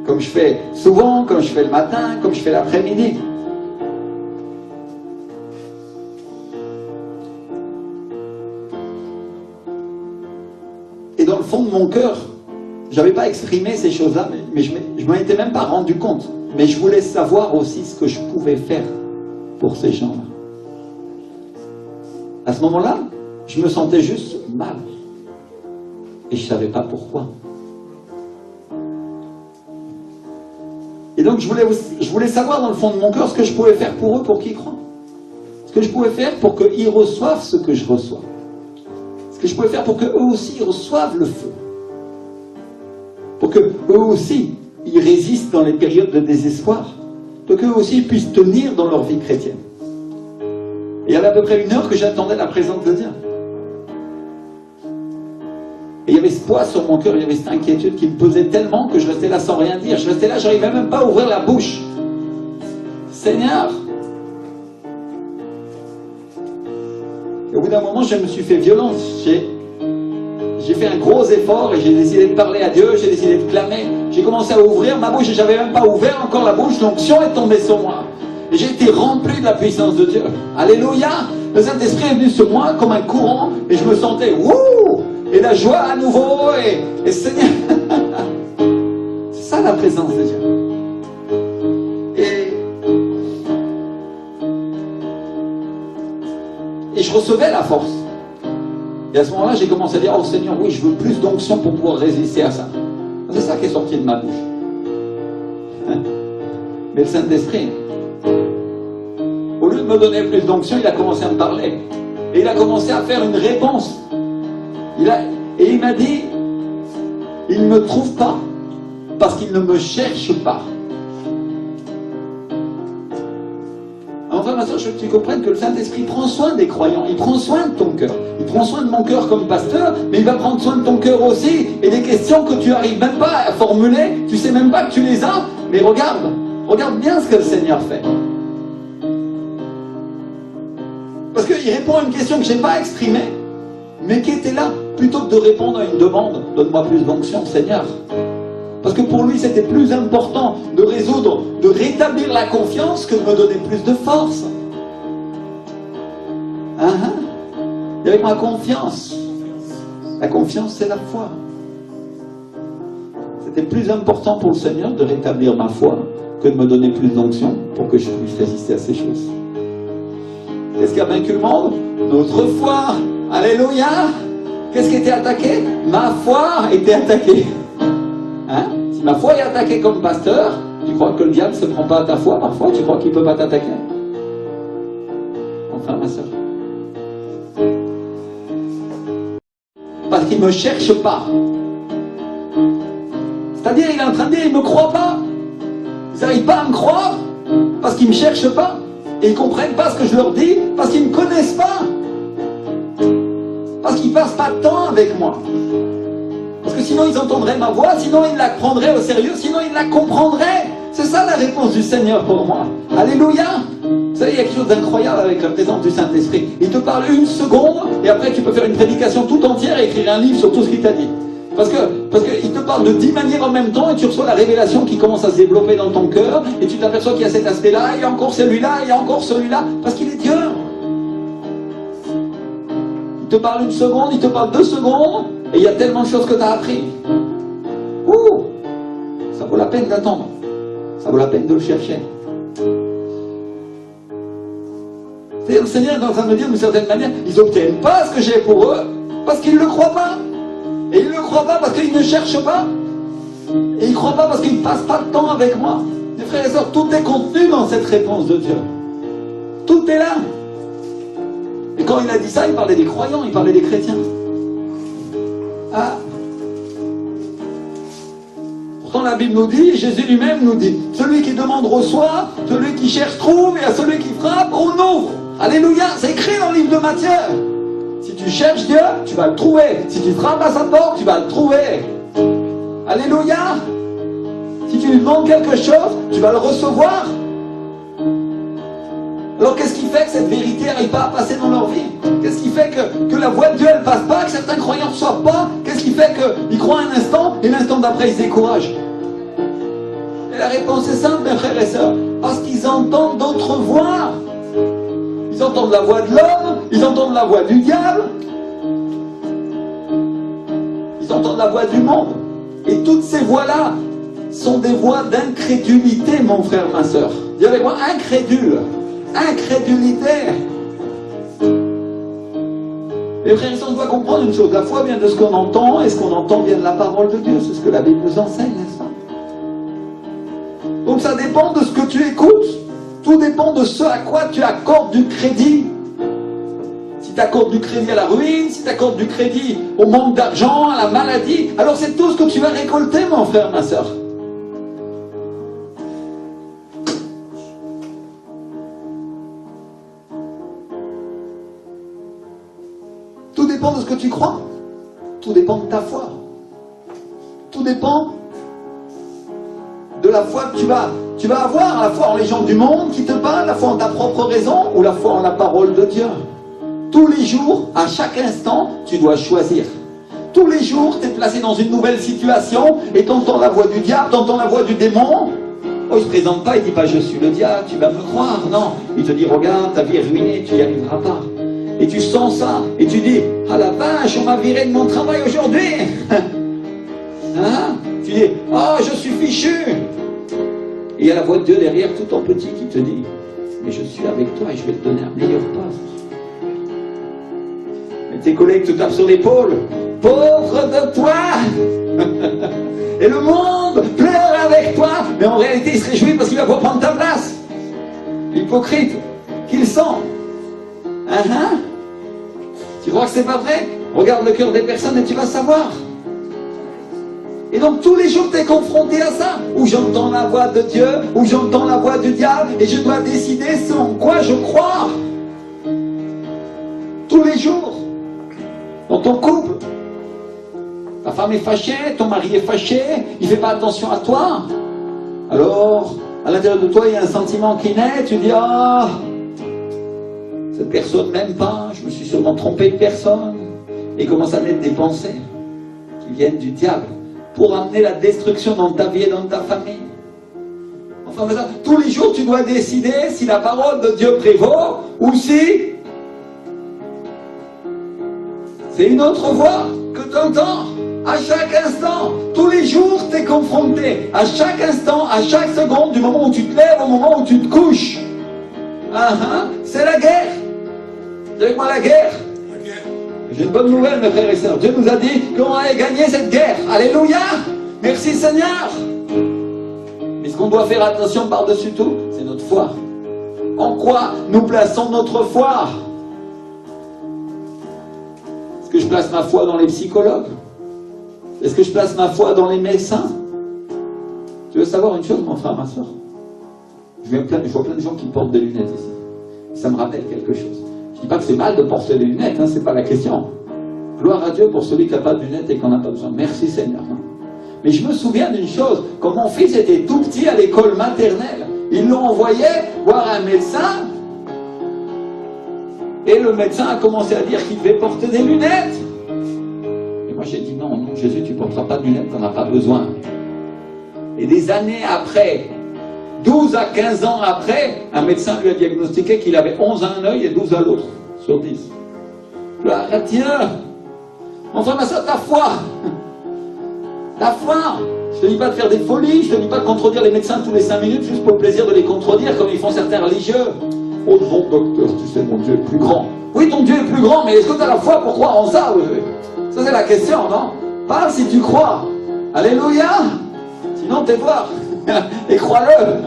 S1: Comme je fais souvent, comme je fais le matin, comme je fais l'après-midi. Et dans le fond de mon cœur, je n'avais pas exprimé ces choses-là, mais je ne m'en étais même pas rendu compte. Mais je voulais savoir aussi ce que je pouvais faire pour ces gens-là. À ce moment-là, je me sentais juste mal. Et je ne savais pas pourquoi. Et donc je voulais savoir dans le fond de mon cœur ce que je pouvais faire pour eux, pour qu'ils croient. Ce que je pouvais faire pour qu'ils reçoivent ce que je reçois. Ce que je pouvais faire pour qu'eux aussi reçoivent le feu. Pour qu'eux aussi ils résistent dans les périodes de désespoir, pour qu'eux aussi puissent tenir dans leur vie chrétienne. Et il y avait à peu près 1 heure que j'attendais la présence de Dieu. Et il y avait ce poids sur mon cœur, il y avait cette inquiétude qui me pesait tellement que je restais là sans rien dire. Je restais là, je n'arrivais même pas à ouvrir la bouche. Seigneur. Et au bout d'un moment, je me suis fait violence. J'ai fait un gros effort et j'ai décidé de parler à Dieu, j'ai décidé de clamer. J'ai commencé à ouvrir ma bouche et j'avais même pas ouvert encore la bouche. L'onction est tombée sur moi. Et j'ai été rempli de la puissance de Dieu. Alléluia! Le Saint-Esprit est venu sur moi comme un courant et je me sentais wouh! Et la joie à nouveau et Seigneur. C'est ça la présence de Dieu. Et je recevais la force. Et à ce moment-là, j'ai commencé à dire, oh Seigneur, oui, je veux plus d'onction pour pouvoir résister à ça. C'est ça qui est sorti de ma bouche. Mais le Saint-Esprit, au lieu de me donner plus d'onction, il a commencé à me parler. Et il a commencé à faire une réponse. Et il m'a dit, il ne me trouve pas parce qu'il ne me cherche pas. Enfin, ma soeur, je veux que tu comprennes que le Saint-Esprit prend soin des croyants, il prend soin de ton cœur. Il prend soin de mon cœur comme pasteur, mais il va prendre soin de ton cœur aussi. Et des questions que tu n'arrives même pas à formuler, tu ne sais même pas que tu les as, mais regarde bien ce que le Seigneur fait. Parce qu'il répond à une question que je n'ai pas exprimée, mais qui était là, plutôt que de répondre à une demande, donne-moi plus d'onction, Seigneur. Parce que pour lui, c'était plus important de résoudre, de rétablir la confiance que de me donner plus de force. Et avec ma confiance, la confiance, c'est la foi. C'était plus important pour le Seigneur de rétablir ma foi que de me donner plus d'onction pour que je puisse résister à ces choses. Qu'est-ce qui a vaincu le monde? Notre foi. Alléluia. Qu'est-ce qui était attaqué? Ma foi était attaquée. Si ma foi est attaquée comme pasteur, tu crois que le diable ne se prend pas à ta foi parfois? Tu crois qu'il ne peut pas t'attaquer? Enfin, ma soeur. Parce qu'il ne me cherche pas. C'est-à-dire, il est en train de dire, il ne me croit pas. Ils n'arrivent pas à me croire parce qu'ils ne me cherchent pas. Et ils ne comprennent pas ce que je leur dis parce qu'ils ne me connaissent pas. Parce qu'ils ne passent pas de temps avec moi. Parce que sinon ils entendraient ma voix, sinon ils la prendraient au sérieux, sinon ils la comprendraient. C'est ça la réponse du Seigneur pour moi. Alléluia. Vous savez, il y a quelque chose d'incroyable avec la présence du Saint-Esprit. Il te parle 1 seconde et après tu peux faire une prédication tout entière et écrire un livre sur tout ce qu'il t'a dit. Parce qu'il te parle de 10 manières en même temps et tu reçois la révélation qui commence à se développer dans ton cœur et tu t'aperçois qu'il y a cet aspect-là, il y a encore celui-là, il y a encore celui-là, parce qu'il est Dieu. Il te parle 1 seconde, il te parle 2 secondes et il y a tellement de choses que tu as appris. Ouh, ça vaut la peine d'attendre. Ça vaut la peine de le chercher. C'est-à-dire, le Seigneur est en train de me dire d'une certaine manière, ils n'obtiennent pas ce que j'ai pour eux parce qu'ils ne le croient pas. Et ils ne le croient pas parce qu'ils ne cherchent pas. Et ils ne croient pas parce qu'ils ne passent pas de temps avec moi. Mes frères et sœurs, tout est contenu dans cette réponse de Dieu. Tout est là. Et quand il a dit ça, il parlait des croyants, il parlait des chrétiens. Pourtant la Bible nous dit, Jésus lui-même nous dit, celui qui demande reçoit, celui qui cherche trouve, et à celui qui frappe, on ouvre. Alléluia, c'est écrit dans le livre de Matthieu. Si tu cherches Dieu, tu vas le trouver. Si tu frappes à sa porte, tu vas le trouver. Alléluia. Si tu lui demandes quelque chose, tu vas le recevoir. Alors qu'est-ce qui fait que cette vérité n'arrive pas à passer dans leur vie? Qu'est-ce qui fait que la voix de Dieu ne passe pas, que certains croyants ne reçoivent pas? Qu'est-ce qui fait qu'ils croient un instant et l'instant d'après ils se découragent? Et la réponse est simple, mes frères et sœurs, parce qu'ils entendent d'autres voix. Ils entendent la voix de l'homme, ils entendent la voix du diable, ils entendent la voix du monde. Et toutes ces voix-là sont des voix d'incrédulité, mon frère, ma sœur. Dis avec moi, incrédule. Incrédulité. Les frères et sœurs, on doit comprendre une chose. La foi vient de ce qu'on entend, et ce qu'on entend vient de la parole de Dieu. C'est ce que la Bible nous enseigne, n'est-ce pas? Donc ça dépend de ce que tu écoutes. Tout dépend de ce à quoi tu accordes du crédit. Si tu accordes du crédit à la ruine, si tu accordes du crédit au manque d'argent, à la maladie, alors c'est tout ce que tu vas récolter, mon frère, ma soeur. dépend de ce que tu crois. Tout dépend de ta foi. Tout dépend de la foi que tu vas avoir, la foi en les gens du monde qui te parlent, la foi en ta propre raison ou la foi en la parole de Dieu. Tous les jours, à chaque instant, tu dois choisir. Tous les jours, tu es placé dans une nouvelle situation et tu entends la voix du diable, tu entends la voix du démon. Oh, il ne se présente pas, il ne dit pas je suis le diable, tu vas me croire. Non, il te dit regarde, ta vie est ruinée, tu n'y arriveras pas. Et tu sens ça, et tu dis ah la vache, on m'a viré de mon travail aujourd'hui. Hein? Tu dis oh, je suis fichu. Et il y a la voix de Dieu derrière, tout en petit, qui te dit mais je suis avec toi et je vais te donner un meilleur poste. Et tes collègues te tapent sur l'épaule. Pauvre de toi. Et le monde pleure avec toi, mais en réalité il se réjouit parce qu'il va pouvoir prendre ta place. Hypocrite qu'il sent. Tu crois que c'est pas vrai? Regarde le cœur des personnes et tu vas savoir. Et donc tous les jours tu es confronté à ça, où j'entends la voix de Dieu, où j'entends la voix du diable, et je dois décider en quoi je crois. Tous les jours. Dans ton couple, ta femme est fâchée, ton mari est fâché, il ne fait pas attention à toi. Alors, à l'intérieur de toi, il y a un sentiment qui naît, tu dis ah, cette personne ne m'aime pas, je me suis sûrement trompé de personne. Et commence à naître des pensées qui viennent du diable pour amener la destruction dans ta vie et dans ta famille. Enfin, tous les jours, tu dois décider si la parole de Dieu prévaut ou si c'est une autre voix que tu entends. À chaque instant, tous les jours, tu es confronté. À chaque instant, à chaque seconde, du moment où tu te lèves au moment où tu te couches. C'est la guerre. C'est avec moi la guerre. J'ai une bonne nouvelle, mes frères et sœurs. Dieu nous a dit qu'on allait gagner cette guerre. Alléluia. Merci Seigneur. Mais ce qu'on doit faire attention par-dessus tout, c'est notre foi. En quoi nous plaçons notre foi? Est-ce que je place ma foi dans les psychologues? Est-ce que je place ma foi dans les médecins? Tu veux savoir une chose, mon frère, ma soeur? Je vois plein de gens qui portent des lunettes ici. Ça me rappelle quelque chose. Je ne dis pas que c'est mal de porter des lunettes, hein, c'est pas la question. Gloire à Dieu pour celui qui n'a pas de lunettes et qui n'en a pas besoin. Merci Seigneur. Hein. Mais je me souviens d'une chose, quand mon fils était tout petit à l'école maternelle, ils l'ont envoyé voir un médecin, et le médecin a commencé à dire qu'il devait porter des lunettes. Et moi j'ai dit non, non, Jésus, tu ne porteras pas de lunettes, tu n'en as pas besoin. Et des années après, 12 à 15 ans après, un médecin lui a diagnostiqué qu'il avait 11 à un œil et 12 à l'autre, sur 10. Gloire à Dieu. Enfin, ma soeur, ta foi. Ta foi. Je ne te dis pas de faire des folies, je ne te dis pas de contredire les médecins tous les 5 minutes juste pour le plaisir de les contredire comme ils font certains religieux. Oh bon docteur, tu sais, mon Dieu est plus grand. Oui, ton Dieu est plus grand, mais est-ce que tu as la foi pour croire en ça? Ça c'est la question, non? Parle si tu crois. Alléluia. Sinon t'es voir. Et crois-le.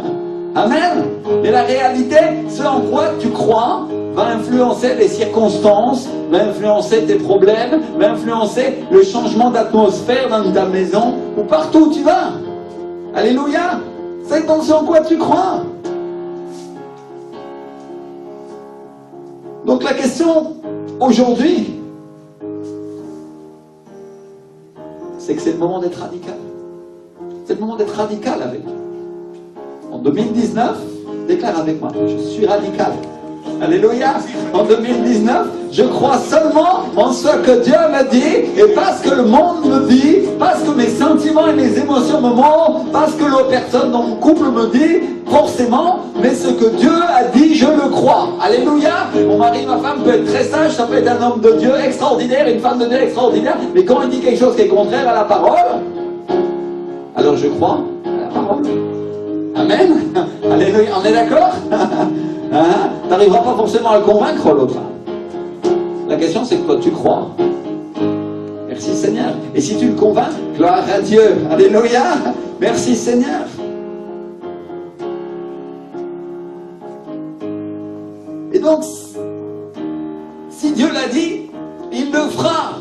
S1: Amen. Mais la réalité, ce en quoi tu crois va influencer les circonstances, va influencer tes problèmes, va influencer le changement d'atmosphère dans ta maison ou partout où tu vas. Alléluia. C'est dans ce en quoi tu crois. Donc la question aujourd'hui, c'est que c'est le moment d'être radical. C'est le moment d'être radical avec Dieu. En 2019, déclare avec moi, je suis radical. Alléluia. En 2019, je crois seulement en ce que Dieu me dit, et pas ce que le monde me dit, pas ce que mes sentiments et mes émotions me montrent, pas ce que l'autre personne dans mon couple me dit, forcément, mais ce que Dieu a dit, je le crois. Alléluia. Mon mari, ma femme peut être très sage, ça peut être un homme de Dieu extraordinaire, une femme de Dieu extraordinaire, mais quand il dit quelque chose qui est contraire à la parole, alors je crois à la parole. Amen. Alléluia. On est d'accord? Hein? Tu n'arriveras pas forcément à le convaincre l'autre. La question c'est que toi tu crois. Merci Seigneur. Et si tu le convaincs, gloire à Dieu. Alléluia. Merci Seigneur. Et donc, si Dieu l'a dit, il le fera.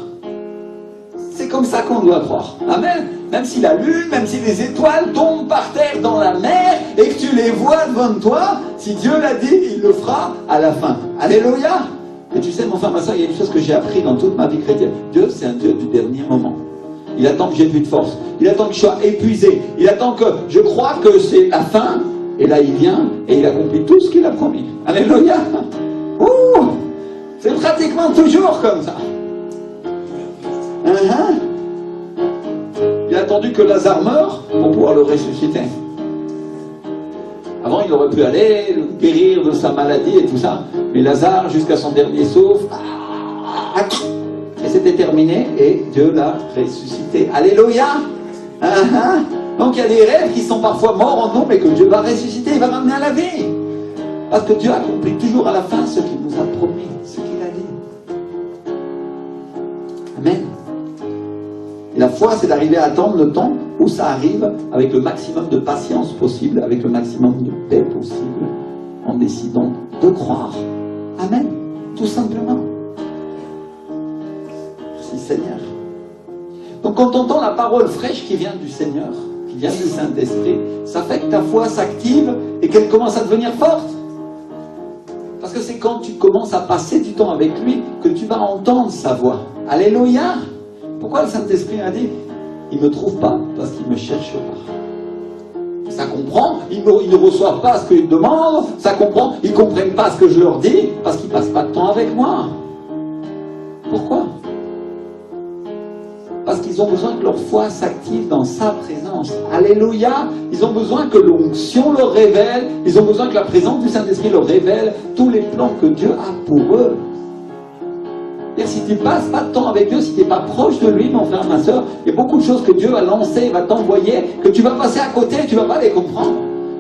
S1: C'est comme ça qu'on doit croire. Amen. Même si la lune, même si les étoiles tombent par terre dans la mer et que tu les vois devant toi, si Dieu l'a dit, il le fera à la fin. Alléluia. Et tu sais, mon frère, ma soeur, il y a une chose que j'ai appris dans toute ma vie chrétienne. Dieu, c'est un Dieu du dernier moment. Il attend que j'ai plus de force. Il attend que je sois épuisé. Il attend que je crois que c'est la fin. Et là, il vient et il accomplit tout ce qu'il a promis. Alléluia. Ouh, c'est pratiquement toujours comme ça. Il a attendu que Lazare meure pour pouvoir le ressusciter. Avant, il aurait pu aller le guérir de sa maladie et tout ça. Mais Lazare, jusqu'à son dernier souffle, et c'était terminé et Dieu l'a ressuscité. Alléluia. Donc il y a des rêves qui sont parfois morts en nous, mais que Dieu va ressusciter, il va ramener à la vie. Parce que Dieu accomplit toujours à la fin ce qu'il nous a promis, ce qu'il a dit. Amen. Et la foi, c'est d'arriver à attendre le temps où ça arrive avec le maximum de patience possible, avec le maximum de paix possible, en décidant de croire. Amen. Tout simplement. Merci Seigneur. Donc quand on entend la parole fraîche qui vient du Seigneur, qui vient du Saint-Esprit, ça fait que ta foi s'active et qu'elle commence à devenir forte. Parce que c'est quand tu commences à passer du temps avec lui que tu vas entendre sa voix. Alléluia. Pourquoi le Saint-Esprit a dit « Il ne me trouve pas parce qu'il ne me cherche pas ». Ça comprend, ils ne reçoivent pas ce qu'ils demandent, ça comprend, ils ne comprennent pas ce que je leur dis parce qu'ils ne passent pas de temps avec moi. Pourquoi? Parce qu'ils ont besoin que leur foi s'active dans sa présence. Alléluia. Ils ont besoin que l'onction leur révèle, ils ont besoin que la présence du Saint-Esprit leur révèle tous les plans que Dieu a pour eux. Si tu ne passes pas de temps avec Dieu, si tu n'es pas proche de lui, mon frère, ma soeur, il y a beaucoup de choses que Dieu a lancées, va t'envoyer, que tu vas passer à côté, tu ne vas pas les comprendre.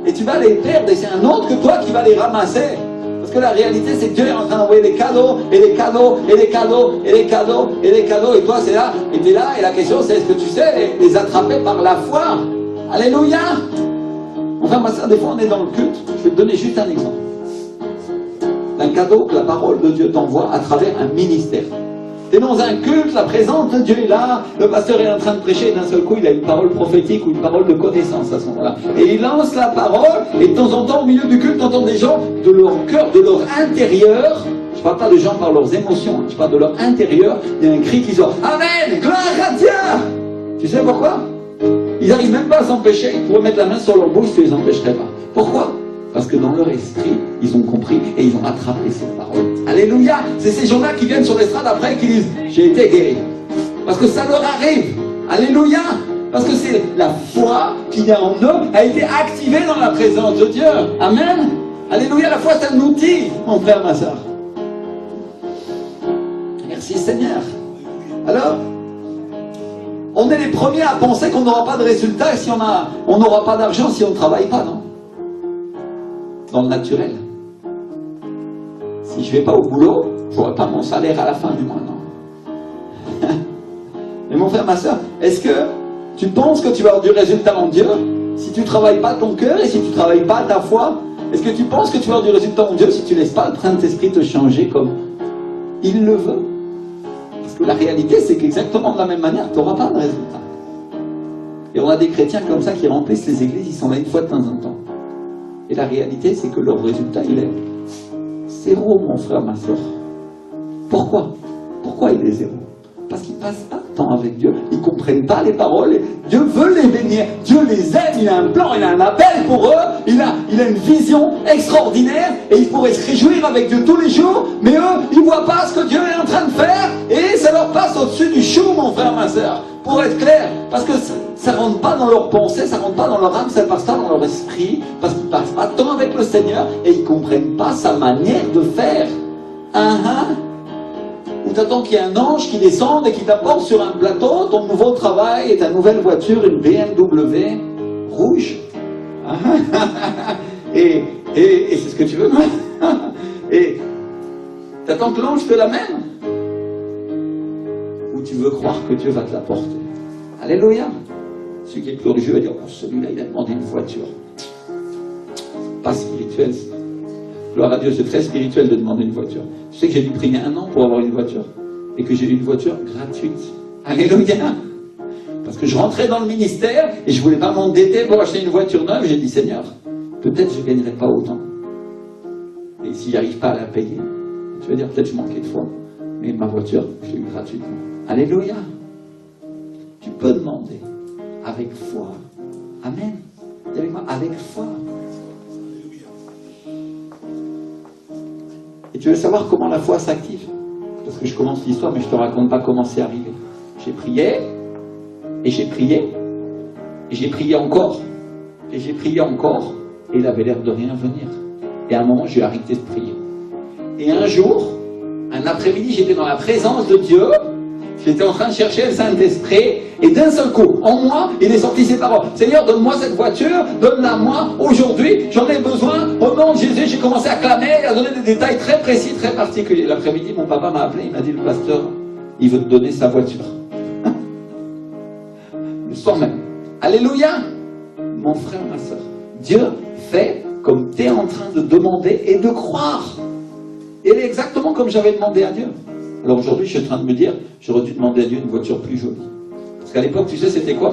S1: Et tu vas les perdre, et c'est un autre que toi qui va les ramasser. Parce que la réalité, c'est que Dieu est en train d'envoyer des cadeaux, et des cadeaux, et des cadeaux, et des cadeaux, et des cadeaux, et toi c'est là, et tu es là, et la question c'est est-ce que tu sais les attraper par la foi? Alléluia. Mon frère, ma soeur, des fois on est dans le culte, je vais te donner juste un exemple. Un cadeau que la parole de Dieu t'envoie à travers un ministère. Tu es dans un culte, la présence de Dieu est là, le pasteur est en train de prêcher et d'un seul coup il a une parole prophétique ou une parole de connaissance à ce moment-là. Et il lance la parole et de temps en temps au milieu du culte, tu entends des gens de leur cœur, de leur intérieur. Je ne parle pas de gens par leurs émotions, je parle de leur intérieur. Il y a un cri qui sort « Amen, gloire à Dieu !» Tu sais pourquoi? Ils n'arrivent même pas à s'empêcher, ils pourraient mettre la main sur leur bouche, tu ne les empêcherais pas. Pourquoi? Parce que dans leur esprit, ils ont compris et ils ont attrapé cette parole. Alléluia. C'est ces gens-là qui viennent sur l'estrade après et qui disent « J'ai été guéri ». Parce que ça leur arrive. Alléluia. Parce que c'est la foi qu'il y a en eux a été activée dans la présence de Dieu. Amen. Alléluia. La foi, c'est un outil, mon frère, ma soeur. Merci Seigneur. Alors, on est les premiers à penser qu'on n'aura pas de résultat si on n'aura pas d'argent si on ne travaille pas, non? Dans le naturel. Si je ne vais pas au boulot, je n'aurai pas mon salaire à la fin du mois, non. Mais mon frère, ma soeur, est-ce que tu penses que tu vas avoir du résultat en Dieu si tu ne travailles pas ton cœur et si tu ne travailles pas ta foi? Est-ce que tu penses que tu vas avoir du résultat en Dieu si tu ne laisses pas le Saint-Esprit te changer comme il le veut? Parce que la réalité, c'est qu'exactement de la même manière, tu n'auras pas de résultat. Et on a des chrétiens comme ça qui remplissent les églises, ils sont là une fois de temps en temps. Et la réalité, c'est que leur résultat, il est zéro, mon frère, ma soeur. Pourquoi? Pourquoi il est zéro? Parce qu'ils ne passent pas de temps avec Dieu. Ils ne comprennent pas les paroles. Dieu veut les bénir. Dieu les aime. Il a un plan, il a un appel pour eux. Il a une vision extraordinaire. Et ils pourraient se réjouir avec Dieu tous les jours. Mais eux, ils ne voient pas ce que Dieu est en train de faire. Et ça leur passe au-dessus du chou, mon frère, ma soeur. Pour être clair. Parce que ça ne rentre pas dans leur pensée, ça ne rentre pas dans leur âme, ça ne passe pas dans leur esprit. Parce qu'ils ne passent pas de temps avec le Seigneur. Et ils ne comprennent pas sa manière de faire. Ou t'attends qu'il y ait un ange qui descende et qui t'apporte sur un plateau, ton nouveau travail et ta nouvelle voiture, une BMW rouge. Et c'est ce que tu veux, non? Et t'attends que l'ange te l'amène? Ou tu veux croire que Dieu va te l'apporter? Alléluia. Celui qui est glorieux va dire, oh, celui-là, il a demandé une voiture. Pas spirituel. Gloire à Dieu, c'est très spirituel de demander une voiture. Tu sais que j'ai dû prier 1 an pour avoir une voiture. Et que j'ai eu une voiture gratuite. Alléluia. Parce que je rentrais dans le ministère et je ne voulais pas m'endetter pour acheter une voiture neuve. J'ai dit, Seigneur, peut-être je ne gagnerai pas autant. Et si j'arrive pas à la payer, Tu vas dire, peut-être je manquais de foi, mais ma voiture, je l'ai eu gratuitement. Alléluia. Tu peux demander avec foi. Amen. Dis avec moi, avec foi. Et tu veux savoir comment la foi s'active? Parce que je commence l'histoire, mais je ne te raconte pas comment c'est arrivé. J'ai prié, et j'ai prié, et j'ai prié encore, et j'ai prié encore, et il avait l'air de rien venir. Et à un moment, j'ai arrêté de prier. Et un jour, un après-midi, j'étais dans la présence de Dieu, j'étais en train de chercher le Saint-Esprit, et d'un seul coup, en moi, il est sorti ces paroles. Seigneur, donne-moi cette voiture, donne-la moi, aujourd'hui, j'en ai besoin, au nom de Jésus, j'ai commencé à clamer, à donner des détails très précis, très particuliers. L'après-midi, mon papa m'a appelé, il m'a dit, le pasteur, il veut te donner sa voiture. Le soir même. Alléluia! Mon frère, ma soeur, Dieu fait comme tu es en train de demander et de croire. Et exactement comme j'avais demandé à Dieu. Alors aujourd'hui, je suis en train de me dire, j'aurais dû demander à Dieu une voiture plus jolie. Parce qu'à l'époque, tu sais, c'était quoi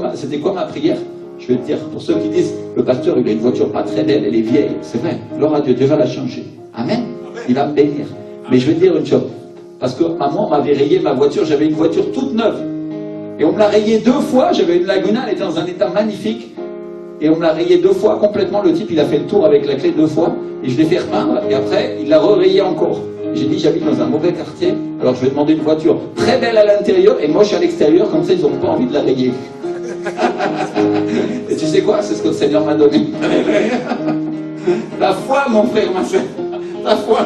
S1: ma prière? Je vais te dire, pour ceux qui disent, le pasteur, il a une voiture pas très belle, elle est vieille. C'est vrai, gloire à Dieu, Dieu va la changer. Amen. Il va me bénir. Mais je vais te dire une chose. Parce que maman m'avait rayé ma voiture, j'avais une voiture toute neuve. Et on me l'a rayée 2 fois, j'avais une Laguna, elle était dans un état magnifique. Et on me l'a rayé 2 fois complètement, le type il a fait le tour avec la clé 2 fois, et je l'ai fait repeindre, et après il l'a rayé encore. J'ai dit j'habite dans un mauvais quartier, alors je vais demander une voiture très belle à l'intérieur, et moche à l'extérieur, comme ça ils n'ont pas envie de la rayer. Et tu sais quoi, c'est ce que le Seigneur m'a donné. La foi mon frère, ma soeur, la foi.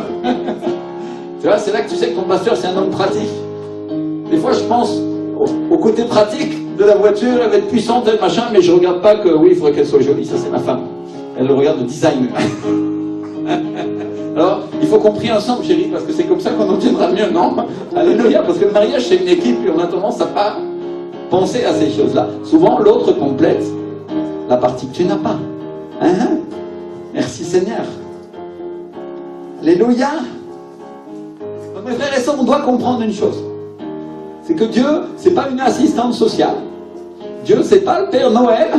S1: Tu vois, c'est là que tu sais que ton pasteur c'est un homme pratique. Des fois je pense au côté pratique de la voiture, elle va être puissante, elle machin, mais je regarde pas que, oui, il faudrait qu'elle soit jolie, ça c'est ma femme. Elle le regarde le design. Alors, il faut qu'on prie ensemble, chérie, parce que c'est comme ça qu'on obtiendra mieux, non? Alléluia, parce que le mariage c'est une équipe et on a tendance à pas penser à ces choses-là. Souvent, l'autre complète la partie que tu n'as pas. Hein? Merci Seigneur. Alléluia. Donc, mes frères et sœurs, on doit comprendre une chose. C'est que Dieu, c'est pas une assistante sociale. Dieu, c'est pas le Père Noël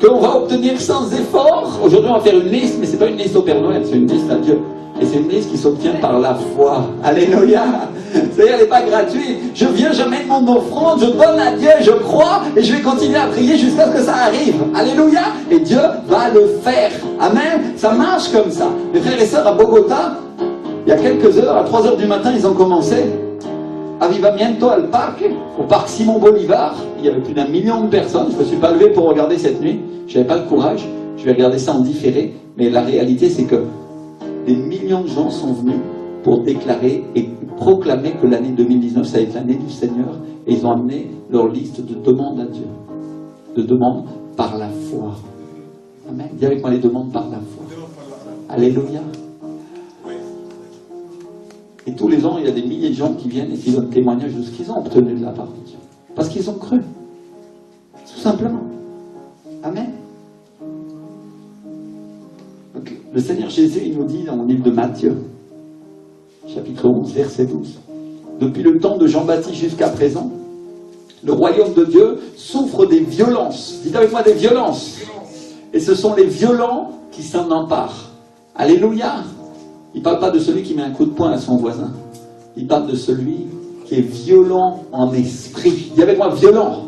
S1: qu'on va obtenir sans effort. Aujourd'hui, on va faire une liste, mais c'est pas une liste au Père Noël, c'est une liste à Dieu. Et c'est une liste qui s'obtient par la foi. Alléluia. C'est-à-dire, elle n'est pas gratuite. Je viens, j'amène mon offrande, je donne à Dieu, je crois, et je vais continuer à prier jusqu'à ce que ça arrive. Alléluia. Et Dieu va le faire. Amen. Ça marche comme ça. Mes frères et sœurs, à Bogota, il y a quelques heures, à 3 heures du matin, ils ont commencé. Avivamiento al Parque, au parc Simon Bolivar, il y avait plus d'1 million de personnes. Je ne me suis pas levé pour regarder cette nuit, je n'avais pas le courage, je vais regarder ça en différé, mais la réalité c'est que des millions de gens sont venus pour déclarer et proclamer que l'année 2019 ça va être l'année du Seigneur, et ils ont amené leur liste de demandes à Dieu, de demandes par la foi. Amen. Dis avec moi les demandes par la foi. Alléluia. Et tous les ans, il y a des milliers de gens qui viennent et qui donnent témoignage de ce qu'ils ont obtenu de la part de Dieu. Parce qu'ils ont cru. Tout simplement. Amen. Donc, le Seigneur Jésus, il nous dit dans le livre de Matthieu, chapitre 11, verset 12. Depuis le temps de Jean-Baptiste jusqu'à présent, le royaume de Dieu souffre des violences. Dites avec moi des violences. Et ce sont les violents qui s'en emparent. Alléluia. Il ne parle pas de celui qui met un coup de poing à son voisin. Il parle de celui qui est violent en esprit. Dis avec moi, violent.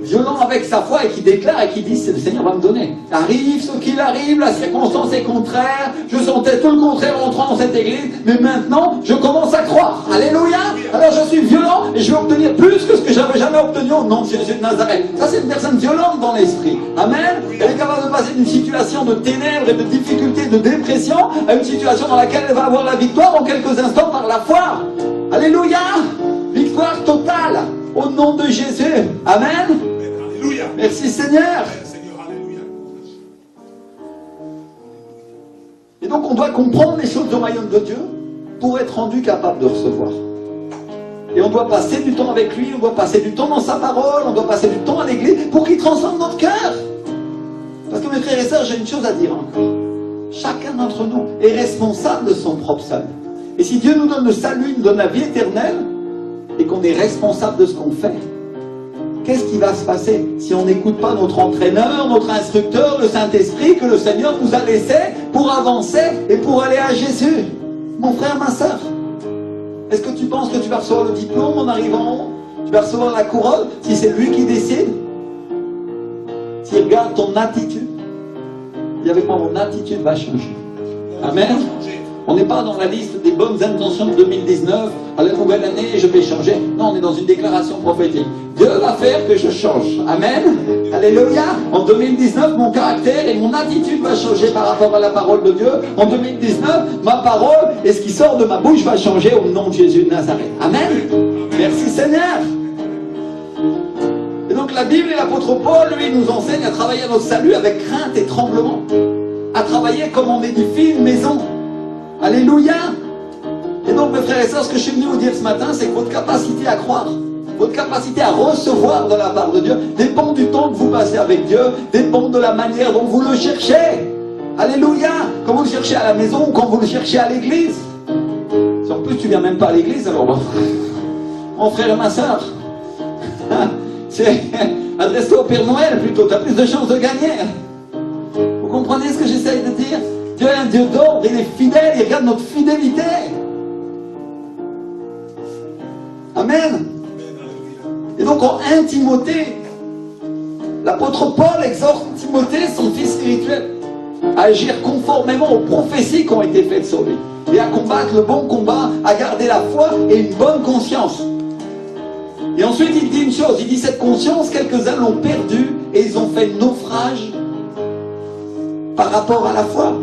S1: Violent avec sa foi et qui déclare et qui dit, le Seigneur va me donner. Arrive ce qu'il arrive, la circonstance est contraire. Je sentais tout le contraire en entrant dans cette église, mais maintenant, je commence à croire. Alléluia. Alors je suis violent et je vais obtenir plus que ce que j'avais jamais obtenu au nom de Jésus de Nazareth. Ça, c'est une personne violente dans l'esprit. Amen. Elle est capable de passer d'une situation de ténèbres et de difficultés, de dépression, à une situation dans laquelle elle va avoir la victoire en quelques instants par la foi. Alléluia. Victoire totale. Au nom de Jésus. Amen.
S2: Alléluia.
S1: Merci Seigneur.
S2: Alléluia.
S1: Et donc on doit comprendre les choses du royaume de Dieu pour être rendu capable de recevoir. Et on doit passer du temps avec lui, on doit passer du temps dans sa parole, on doit passer du temps à l'église pour qu'il transforme notre cœur. Parce que mes frères et sœurs, j'ai une chose à dire encore. Chacun d'entre nous est responsable de son propre salut. Et si Dieu nous donne le salut, il nous donne la vie éternelle, et qu'on est responsable de ce qu'on fait, qu'est-ce qui va se passer si on n'écoute pas notre entraîneur, notre instructeur, le Saint-Esprit que le Seigneur nous a laissé pour avancer et pour aller à Jésus? Mon frère, ma soeur, Est-ce que tu penses que tu vas recevoir le diplôme en arrivant en haut? Tu vas recevoir la couronne si c'est lui qui décide? S'il regarde ton attitude, dis avec moi, mon attitude va changer. Amen. On n'est pas dans la liste des bonnes intentions de 2019, à la nouvelle année, je vais changer. Non, on est dans une déclaration prophétique. Dieu va faire que je change. Amen. Alléluia. En 2019, mon caractère et mon attitude va changer par rapport à la parole de Dieu. En 2019, ma parole et ce qui sort de ma bouche va changer au nom de Jésus de Nazareth. Amen. Merci Seigneur. Et donc la Bible et l'apôtre Paul, lui, nous enseignent à travailler à notre salut avec crainte et tremblement. À travailler comme on édifie une maison. Alléluia. Et donc mes frères et sœurs, ce que je suis venu vous dire ce matin, c'est que votre capacité à croire, votre capacité à recevoir de la part de Dieu, dépend du temps que vous passez avec Dieu, dépend de la manière dont vous le cherchez. Alléluia. Quand vous le cherchez à la maison ou quand vous le cherchez à l'église. Si en plus tu viens même pas à l'église, alors mon frère et ma sœur, adresse-toi au Père Noël plutôt, tu as plus de chances de gagner. Vous comprenez ce que j'essaye de dire? Dieu est un Dieu d'ordre, il est fidèle, il regarde notre fidélité. Amen. Et donc en 1 Timothée, l'apôtre Paul exhorte Timothée, son fils spirituel, à agir conformément aux prophéties qui ont été faites sur lui, et à combattre le bon combat, à garder la foi et une bonne conscience. Et ensuite il dit une chose, il dit cette conscience, quelques-uns l'ont perdue et ils ont fait naufrage par rapport à la foi.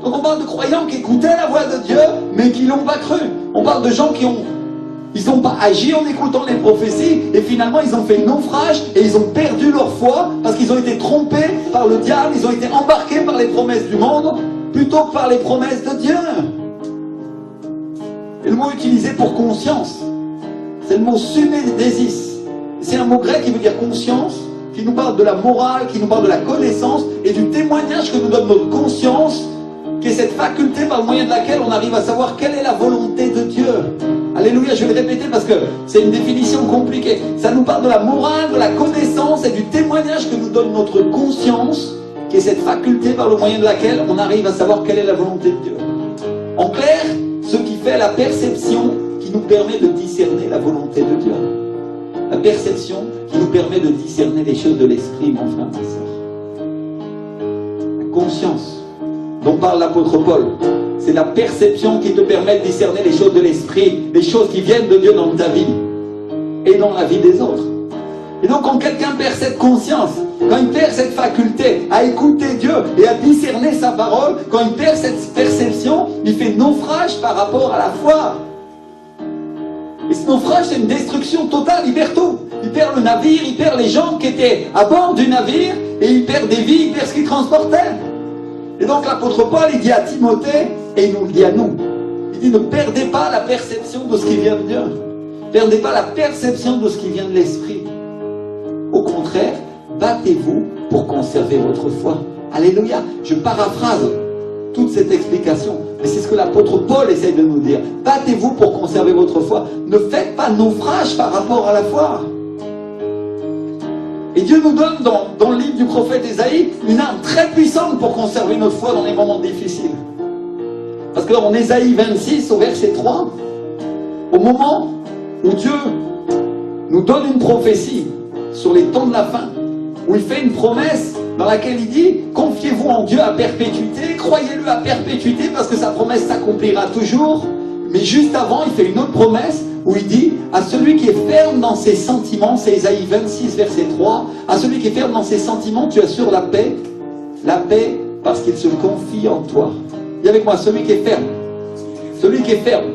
S1: Donc on parle de croyants qui écoutaient la voix de Dieu, mais qui ne l'ont pas cru. On parle de gens qui n'ont pas agi en écoutant les prophéties, et finalement ils ont fait naufrage, et ils ont perdu leur foi, parce qu'ils ont été trompés par le diable, ils ont été embarqués par les promesses du monde, plutôt que par les promesses de Dieu. Et le mot utilisé pour conscience, c'est le mot sumédésis. C'est un mot grec qui veut dire conscience, qui nous parle de la morale, qui nous parle de la connaissance, et du témoignage que nous donne notre conscience, qui est cette faculté par le moyen de laquelle on arrive à savoir quelle est la volonté de Dieu. Alléluia, je vais le répéter parce que c'est une définition compliquée. Ça nous parle de la morale, de la connaissance et du témoignage que nous donne notre conscience, qui est cette faculté par le moyen de laquelle on arrive à savoir quelle est la volonté de Dieu. En clair, ce qui fait la perception qui nous permet de discerner la volonté de Dieu. La perception qui nous permet de discerner les choses de l'esprit, mon frère, ma soeur. La conscience dont parle l'apôtre Paul, c'est la perception qui te permet de discerner les choses de l'esprit, les choses qui viennent de Dieu dans ta vie et dans la vie des autres. Et donc quand quelqu'un perd cette conscience, quand il perd cette faculté à écouter Dieu et à discerner sa parole, quand il perd cette perception, il fait naufrage par rapport à la foi. Et ce naufrage, c'est une destruction totale, il perd tout. Il perd le navire, il perd les gens qui étaient à bord du navire, et il perd des vies, il perd ce qu'il transportait. Et donc l'apôtre Paul, il dit à Timothée, et il nous le dit à nous, il dit ne perdez pas la perception de ce qui vient de Dieu. Ne perdez pas la perception de ce qui vient de l'esprit. Au contraire, battez-vous pour conserver votre foi. Alléluia. Je paraphrase toute cette explication, mais c'est ce que l'apôtre Paul essaye de nous dire. Battez-vous pour conserver votre foi. Ne faites pas naufrage par rapport à la foi. Et Dieu nous donne dans le livre du prophète Ésaïe une arme très puissante pour conserver notre foi dans les moments difficiles. Parce que en Ésaïe 26 au verset 3, au moment où Dieu nous donne une prophétie sur les temps de la fin, où il fait une promesse dans laquelle il dit « Confiez-vous en Dieu à perpétuité, croyez-le à perpétuité parce que sa promesse s'accomplira toujours. » Mais juste avant, il fait une autre promesse où il dit à celui qui est ferme dans ses sentiments, c'est Ésaïe 26 verset 3, à celui qui est ferme dans ses sentiments, tu assures la paix parce qu'il se confie en toi. Dis avec moi, celui qui est ferme. Celui qui est ferme.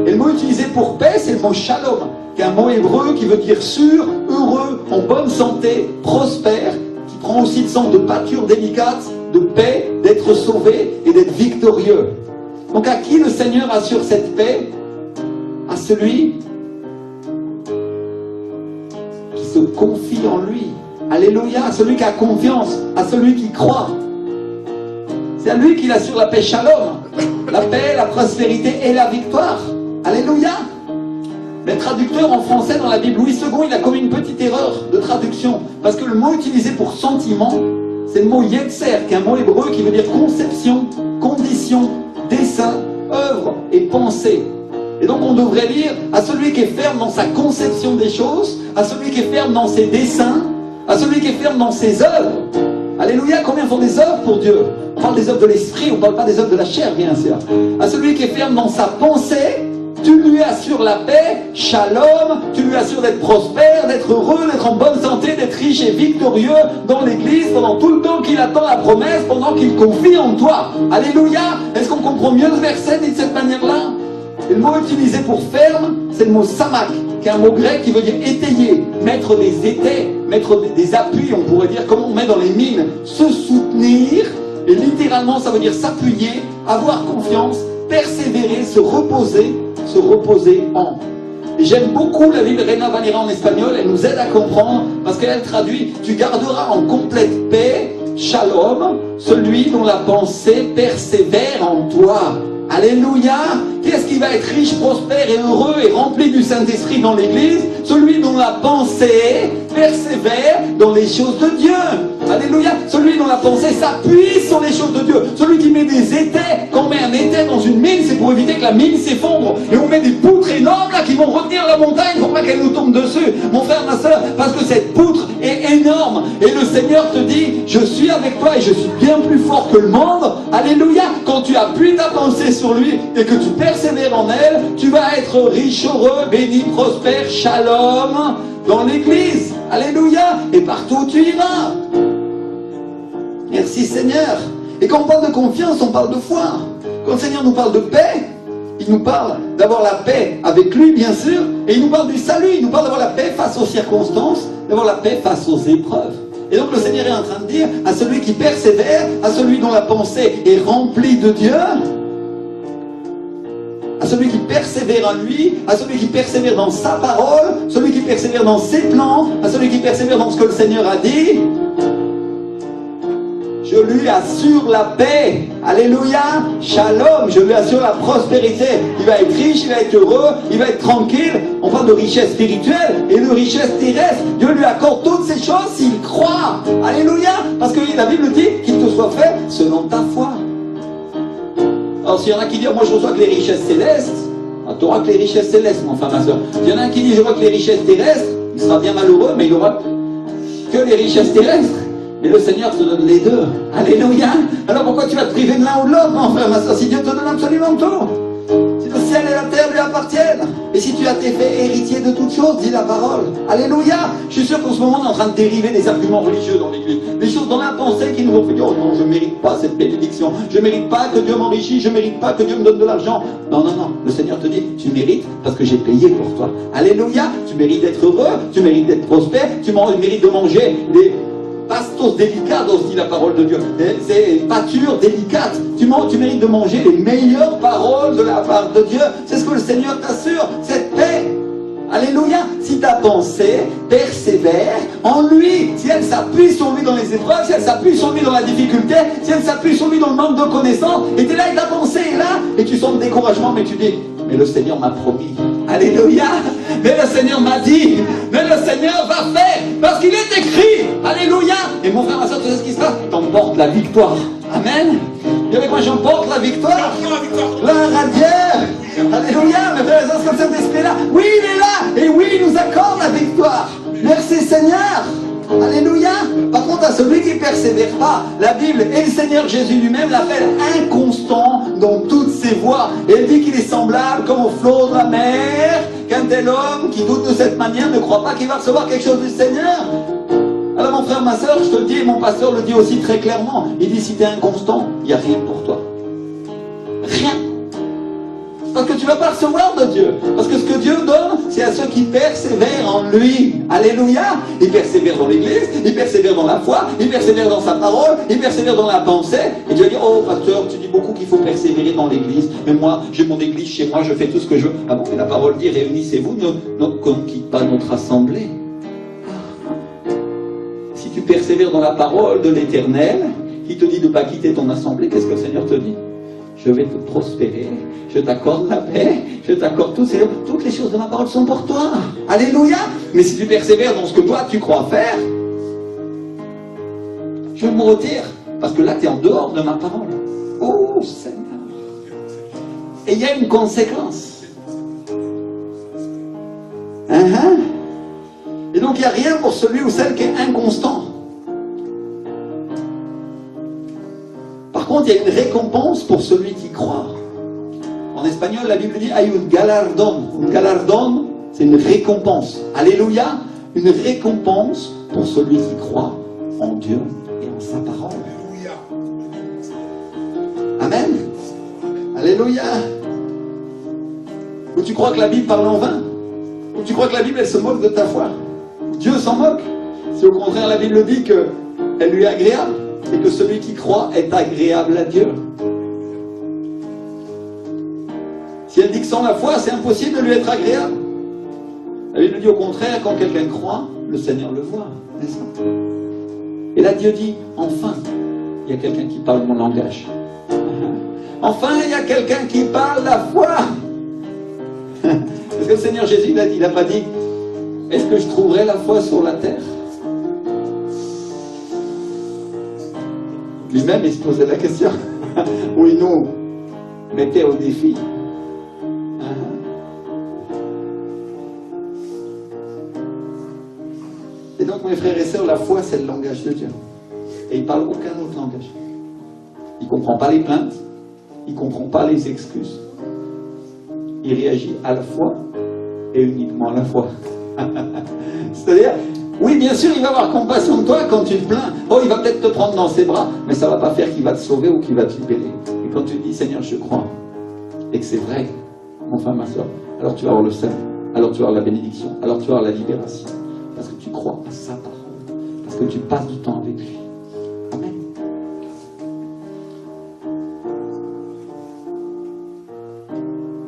S1: Et le mot utilisé pour paix, c'est le mot shalom, qui est un mot hébreu qui veut dire sûr, heureux, en bonne santé, prospère, qui prend aussi le sens de pâture délicate, de paix, d'être sauvé et d'être victorieux. Donc à qui le Seigneur assure cette paix? À celui qui se confie en lui. Alléluia, à celui qui a confiance, à celui qui croit. C'est à lui qu'il assure la paix shalom, la paix, la prospérité et la victoire. Alléluia. Le traducteur en français dans la Bible, Louis II, il a commis une petite erreur de traduction, parce que le mot utilisé pour sentiment, c'est le mot yetzer, qui est un mot hébreu qui veut dire conception, condition, dessein, œuvre et pensée. Et donc on devrait lire à celui qui est ferme dans sa conception des choses, à celui qui est ferme dans ses desseins, à celui qui est ferme dans ses œuvres. Alléluia, combien font des œuvres pour Dieu? On parle des œuvres de l'esprit, on ne parle pas des œuvres de la chair, bien sûr. À celui qui est ferme dans sa pensée, tu lui assures la paix, shalom, tu lui assures d'être prospère, d'être heureux, d'être en bonne santé, d'être riche et victorieux dans l'église pendant tout le temps qu'il attend la promesse, pendant qu'il confie en toi. Alléluia. Est-ce qu'on comprend mieux le verset dit de cette manière-là? Et le mot utilisé pour ferme, c'est le mot samak, qui est un mot grec qui veut dire étayer, mettre des étais, mettre des appuis, on pourrait dire, comme on met dans les mines, se soutenir, et littéralement ça veut dire s'appuyer, avoir confiance, persévérer, se reposer en. Et j'aime beaucoup la Bible Reina Valera en espagnol, elle nous aide à comprendre, parce qu'elle traduit, tu garderas en complète paix, shalom, celui dont la pensée persévère en toi. Alléluia. Qu'est-ce qui va être riche, prospère et heureux et rempli du Saint-Esprit dans l'Église? Celui dont la pensée persévère dans les choses de Dieu. Alléluia. Celui dont la pensée s'appuie sur les choses de Dieu. Celui qui met des étais. Quand on met un étai dans une mine, c'est pour éviter que la mine s'effondre. Et on met des poutres énormes là qui vont revenir à la montagne pour pas qu'elle nous tombe dessus. Mon frère, ma soeur, parce que cette poutre est énorme. Et le Seigneur te dit, je suis avec toi et je suis bien plus fort que le monde. Alléluia. Quand tu appuies ta pensée sur lui et que tu persévères en elle, tu vas être riche, heureux, béni, prospère, shalom dans l'église. Alléluia. Et partout où tu iras. Merci Seigneur. Et quand on parle de confiance, on parle de foi. Quand le Seigneur nous parle de paix, il nous parle d'avoir la paix avec lui, bien sûr, et il nous parle du salut, il nous parle d'avoir la paix face aux circonstances, d'avoir la paix face aux épreuves. Et donc le Seigneur est en train de dire à celui qui persévère, à celui dont la pensée est remplie de Dieu, à celui qui persévère en lui, à celui qui persévère dans sa parole, celui qui persévère dans ses plans, à celui qui persévère dans ce que le Seigneur a dit, je lui assure la paix. Alléluia. Shalom. Je lui assure la prospérité. Il va être riche, il va être heureux, il va être tranquille. On parle de richesse spirituelle et de richesse terrestre. Dieu lui accorde toutes ces choses s'il croit. Alléluia. Parce que la Bible dit qu'il te soit fait selon ta foi. Alors s'il y en a qui disent, moi je reçois que les richesses célestes, tu auras que les richesses célestes, mon frère, ma soeur. S'il y en a un qui dit, je vois que les richesses terrestres, il sera bien malheureux, mais il aura que les richesses terrestres. Mais le Seigneur te donne les deux. Alléluia. Alors pourquoi tu vas te priver de l'un ou de l'autre, mon frère, ma soeur, si Dieu te donne absolument tout? Si le ciel et la terre lui appartiennent. Et si tu as été fait héritier de toutes choses, dit la parole. Alléluia. Je suis sûr qu'en ce moment, on est en train de dériver des arguments religieux dans l'église. Des choses dans la pensée qui nous vont dire, oh non, je ne mérite pas cette bénédiction. Je ne mérite pas que Dieu m'enrichisse. Je ne mérite pas que Dieu me donne de l'argent. Non, non, non. Le Seigneur te dit, tu mérites parce que j'ai payé pour toi. Alléluia. Tu mérites d'être heureux. Tu mérites d'être prospère. Tu mérites de manger des pastos delicados, dit la parole de Dieu. C'est pâture délicate. Tu mérites de manger les meilleures paroles de la part de Dieu. C'est ce que le Seigneur t'assure, cette paix. Alléluia. Si ta pensée persévère en lui, si elle s'appuie sur lui dans les épreuves, si elle s'appuie sur lui dans la difficulté, si elle s'appuie sur lui dans le manque de connaissance, et tu es là et ta pensée est là, et tu sens le découragement, mais tu dis, mais le Seigneur m'a promis. Alléluia. Mais le Seigneur m'a dit. Mais le Seigneur va faire. Parce qu'il est écrit. Alléluia. Et mon frère, ma soeur, tu sais ce qui se passe? T'emportes la victoire. Amen. Dis avec moi, j'emporte la victoire. Gloire à Dieu. Alléluia. Mes frères et sœurs, comme cet esprit-là. Oui, il est là. Et oui, il nous accorde la victoire. Merci Seigneur. Alléluia. Par contre, à celui qui ne persévère pas, la Bible et le Seigneur Jésus lui-même l'appelle inconstant dans toutes ses voies. Et elle dit qu'il est semblable comme au flot de la mer, qu'un tel homme qui doute de cette manière ne croit pas qu'il va recevoir quelque chose du Seigneur. Alors mon frère, ma soeur, je te le dis, et mon pasteur le dit aussi très clairement, il dit si tu es inconstant, il n'y a rien pour toi. Rien. Parce que tu ne vas pas recevoir de Dieu. Parce que ce que Dieu donne, c'est à ceux qui persévèrent en lui. Alléluia. Il persévère dans l'église, il persévère dans la foi, il persévère dans sa parole, il persévère dans la pensée. Et Dieu va dire, oh pasteur, tu dis beaucoup qu'il faut persévérer dans l'église. Mais moi, j'ai mon église chez moi, je fais tout ce que je veux. Ah bon, mais la parole dit, réunissez-vous, qu'on ne quitte pas notre assemblée. Si tu persévères dans la parole de l'Éternel, qui te dit de ne pas quitter ton assemblée, qu'est-ce que le Seigneur te dit? Je vais te prospérer, je t'accorde la paix, je t'accorde toutes les choses de ma parole sont pour toi. Alléluia. Mais si tu persévères dans ce que toi tu crois faire, je me retire, parce que là tu es en dehors de ma parole. Oh Seigneur. Et il y a une conséquence. donc il n'y a rien pour celui ou celle qui est inconstant. Par contre, il y a une récompense pour celui qui croit. En espagnol, la Bible dit « hay un galardón ». Un galardón, c'est une récompense. Alléluia, une récompense pour celui qui croit en Dieu et en sa parole. Amen. Alléluia. Ou tu crois que la Bible parle en vain? Ou tu crois que la Bible, elle se moque de ta foi? Dieu s'en moque. Si au contraire la Bible dit qu'elle lui est agréable et que celui qui croit est agréable à Dieu. Si elle dit que sans la foi, c'est impossible de lui être agréable. La Bible dit au contraire, quand quelqu'un croit, le Seigneur le voit, n'est-ce pas? Et là Dieu dit, enfin, il y a quelqu'un qui parle mon langage. Enfin, il y a quelqu'un qui parle la foi. Parce que le Seigneur Jésus, il n'a pas dit, est-ce que je trouverai la foi sur la terre? Lui-même, il se posait la question. Où il nous mettait au défi. Et donc, mes frères et sœurs, la foi, c'est le langage de Dieu. Et il ne parle aucun autre langage. Il ne comprend pas les plaintes. Il ne comprend pas les excuses. Il réagit à la foi et uniquement à la foi. C'est-à-dire, oui, bien sûr, il va avoir compassion de toi quand tu te plains. Oh, il va peut-être te prendre dans ses bras, mais ça ne va pas faire qu'il va te sauver ou qu'il va te libérer. Et quand tu dis, Seigneur, je crois, et que c'est vrai, mon frère, ma soeur, alors tu vas avoir le salut, alors tu vas avoir la bénédiction, alors tu vas avoir la libération. Parce que tu crois à sa parole, parce que tu passes du temps avec lui. Amen.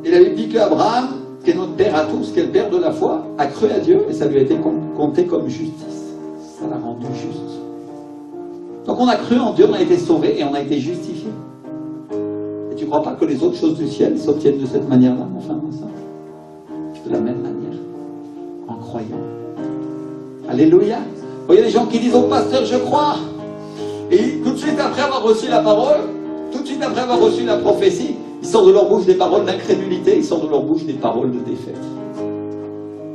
S1: Et la Bible dit qu'Abraham, qui est notre père à tous, qui est le père de la foi, a cru à Dieu et ça lui a été compté comme justice. Ça l'a rendu juste. Donc on a cru en Dieu, on a été sauvé et on a été justifié. Et tu ne crois pas que les autres choses du ciel s'obtiennent de cette manière-là, mon frère, mon soeur? De la même manière, en croyant. Alléluia. Il y a des gens qui disent au pasteur, je crois. Et tout de suite après avoir reçu la parole, tout de suite après avoir reçu la prophétie, ils sortent de leur bouche des paroles d'incrédulité, ils sortent de leur bouche des paroles de défaite.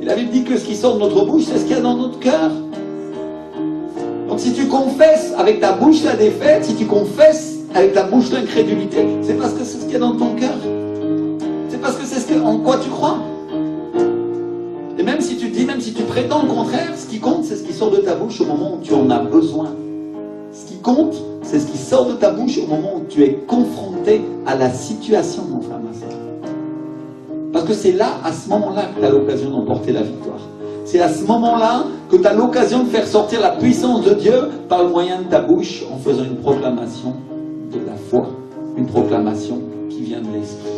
S1: Et la Bible dit que ce qui sort de notre bouche, c'est ce qu'il y a dans notre cœur. Donc si tu confesses avec ta bouche la défaite, si tu confesses avec ta bouche l'incrédulité, c'est parce que c'est ce qu'il y a dans ton cœur. C'est parce que c'est en quoi tu crois. Et même si tu dis, même si tu prétends le contraire, ce qui compte, c'est ce qui sort de ta bouche au moment où tu en as besoin. Ce qui compte, c'est ce qui sort de ta bouche au moment où tu es confronté à la situation, mon frère, ma soeur. Parce que c'est là, à ce moment-là, que tu as l'occasion d'emporter la victoire. C'est à ce moment-là que tu as l'occasion de faire sortir la puissance de Dieu par le moyen de ta bouche en faisant une proclamation de la foi. Une proclamation qui vient de l'esprit.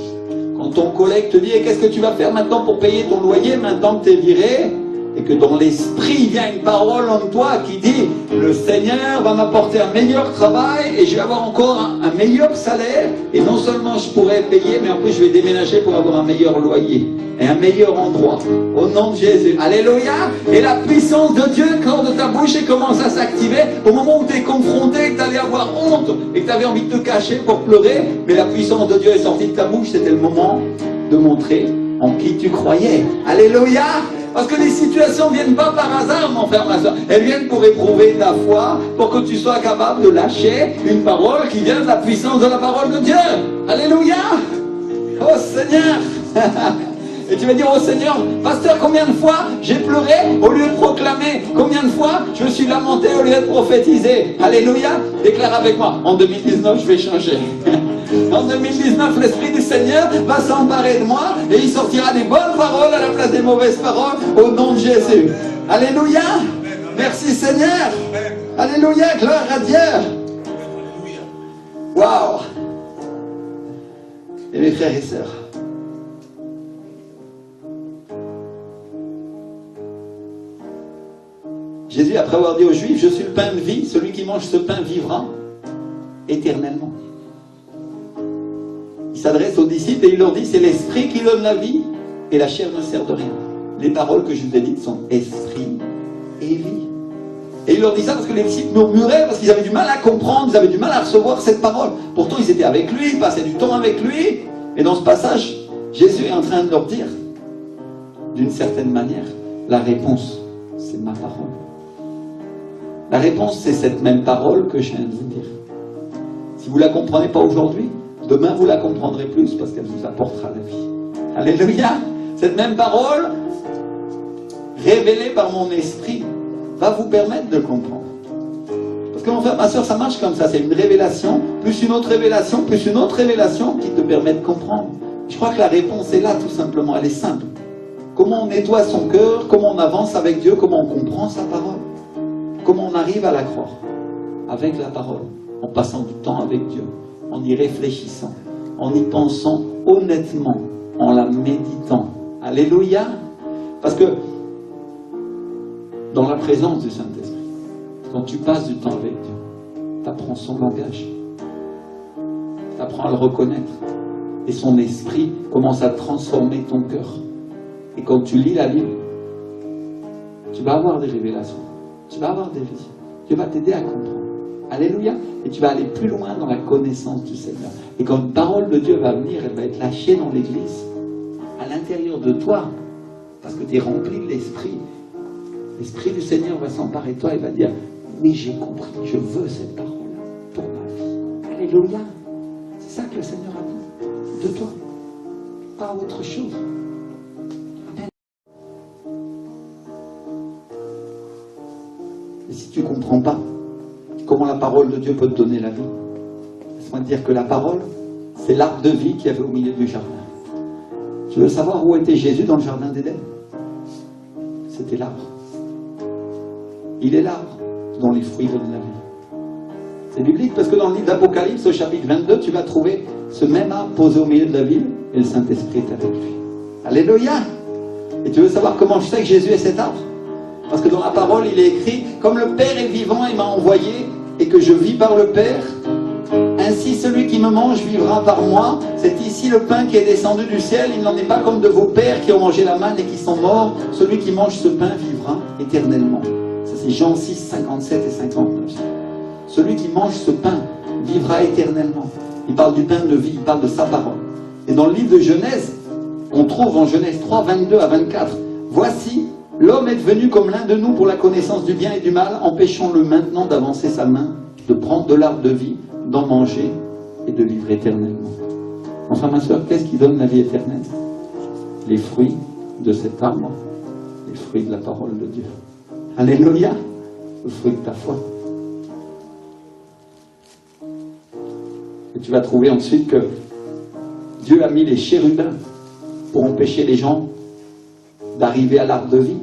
S1: Quand ton collègue te dit « Qu'est-ce que tu vas faire maintenant pour payer ton loyer maintenant que tu es viré ?» et que dans l'esprit vient une parole en toi qui dit « Le Seigneur va m'apporter un meilleur travail et je vais avoir encore un meilleur salaire et non seulement je pourrai payer, mais en plus je vais déménager pour avoir un meilleur loyer et un meilleur endroit. Au nom de Jésus. Alléluia. Et la puissance de Dieu sort de ta bouche et commence à s'activer au moment où tu es confronté, que tu allais avoir honte et que tu avais envie de te cacher pour pleurer, mais la puissance de Dieu est sortie de ta bouche. C'était le moment de montrer en qui tu croyais. Alléluia. Parce que les situations ne viennent pas par hasard, mon frère, ma soeur. Elles viennent pour éprouver ta foi, pour que tu sois capable de lâcher une parole qui vient de la puissance de la parole de Dieu. Alléluia. Oh Seigneur. Et tu vas dire au Seigneur, pasteur, combien de fois j'ai pleuré au lieu de proclamer? Combien de fois je me suis lamenté au lieu de prophétiser? Alléluia. Déclare avec moi, en 2019, je vais changer. En 2019, l'Esprit du Seigneur va s'emparer de moi et il sortira des bonnes paroles à la place des mauvaises paroles au nom de Jésus. Alléluia. Merci Seigneur. Alléluia. Gloire à Dieu. Waouh. Et mes frères et sœurs, Jésus, après avoir dit aux Juifs, je suis le pain de vie, celui qui mange ce pain vivra éternellement. Il s'adresse aux disciples et il leur dit, c'est l'esprit qui donne la vie et la chair ne sert de rien. Les paroles que je vous ai dites sont esprit et vie. Et il leur dit ça parce que les disciples murmuraient, parce qu'ils avaient du mal à comprendre, ils avaient du mal à recevoir cette parole. Pourtant, ils étaient avec lui, ils passaient du temps avec lui. Et dans ce passage, Jésus est en train de leur dire, d'une certaine manière, la réponse c'est ma parole. La réponse, c'est cette même parole que je viens de vous dire. Si vous ne la comprenez pas aujourd'hui, demain vous la comprendrez plus parce qu'elle vous apportera la vie. Alléluia! Cette même parole, révélée par mon esprit, va vous permettre de comprendre. Parce que mon frère, ma soeur, ça marche comme ça. C'est une révélation, plus une autre révélation, plus une autre révélation qui te permet de comprendre. Je crois que la réponse est là, tout simplement. Elle est simple. Comment on nettoie son cœur, comment on avance avec Dieu, comment on comprend sa parole. Comment on arrive à la croire? Avec la parole, en passant du temps avec Dieu, en y réfléchissant, en y pensant honnêtement, en la méditant. Alléluia! Parce que dans la présence du Saint-Esprit, quand tu passes du temps avec Dieu, tu apprends son langage, tu apprends à le reconnaître, et son esprit commence à transformer ton cœur. Et quand tu lis la Bible, tu vas avoir des révélations. Tu vas avoir des visions. Dieu va t'aider à comprendre. Alléluia. Et tu vas aller plus loin dans la connaissance du Seigneur. Et quand une parole de Dieu va venir, elle va être lâchée dans l'église, à l'intérieur de toi, parce que tu es rempli de l'Esprit. L'Esprit du Seigneur va s'emparer de toi et va dire, oui, j'ai compris, je veux cette parole pour ma vie. Alléluia. C'est ça que le Seigneur attend de toi. Pas autre chose. Et si tu ne comprends pas comment la parole de Dieu peut te donner la vie, laisse-moi te dire que la parole, c'est l'arbre de vie qu'il y avait au milieu du jardin. Tu veux savoir où était Jésus dans le jardin d'Éden? C'était l'arbre. Il est l'arbre dont les fruits donnent la vie. C'est biblique parce que dans le livre d'Apocalypse, au chapitre 22, tu vas trouver ce même arbre posé au milieu de la ville et le Saint-Esprit est avec lui. Alléluia! Et tu veux savoir comment je sais que Jésus est cet arbre? Parce que dans la parole, il est écrit, comme le Père est vivant et m'a envoyé, et que je vis par le Père, ainsi celui qui me mange vivra par moi. C'est ici le pain qui est descendu du ciel. Il n'en est pas comme de vos pères qui ont mangé la manne et qui sont morts. Celui qui mange ce pain vivra éternellement. Ça c'est Jean 6, 57 et 59. Celui qui mange ce pain vivra éternellement. Il parle du pain de vie, il parle de sa parole. Et dans le livre de Genèse, on trouve en Genèse 3, 22 à 24, voici, l'homme est devenu comme l'un de nous pour la connaissance du bien et du mal. Empêchons-le maintenant d'avancer sa main, de prendre de l'arbre de vie, d'en manger et de vivre éternellement. Enfin, ma soeur, qu'est-ce qui donne la vie éternelle? Les fruits de cet arbre, les fruits de la parole de Dieu. Alléluia! Le fruit de ta foi. Et tu vas trouver ensuite que Dieu a mis les chérubins pour empêcher les gens d'arriver à l'arbre de vie.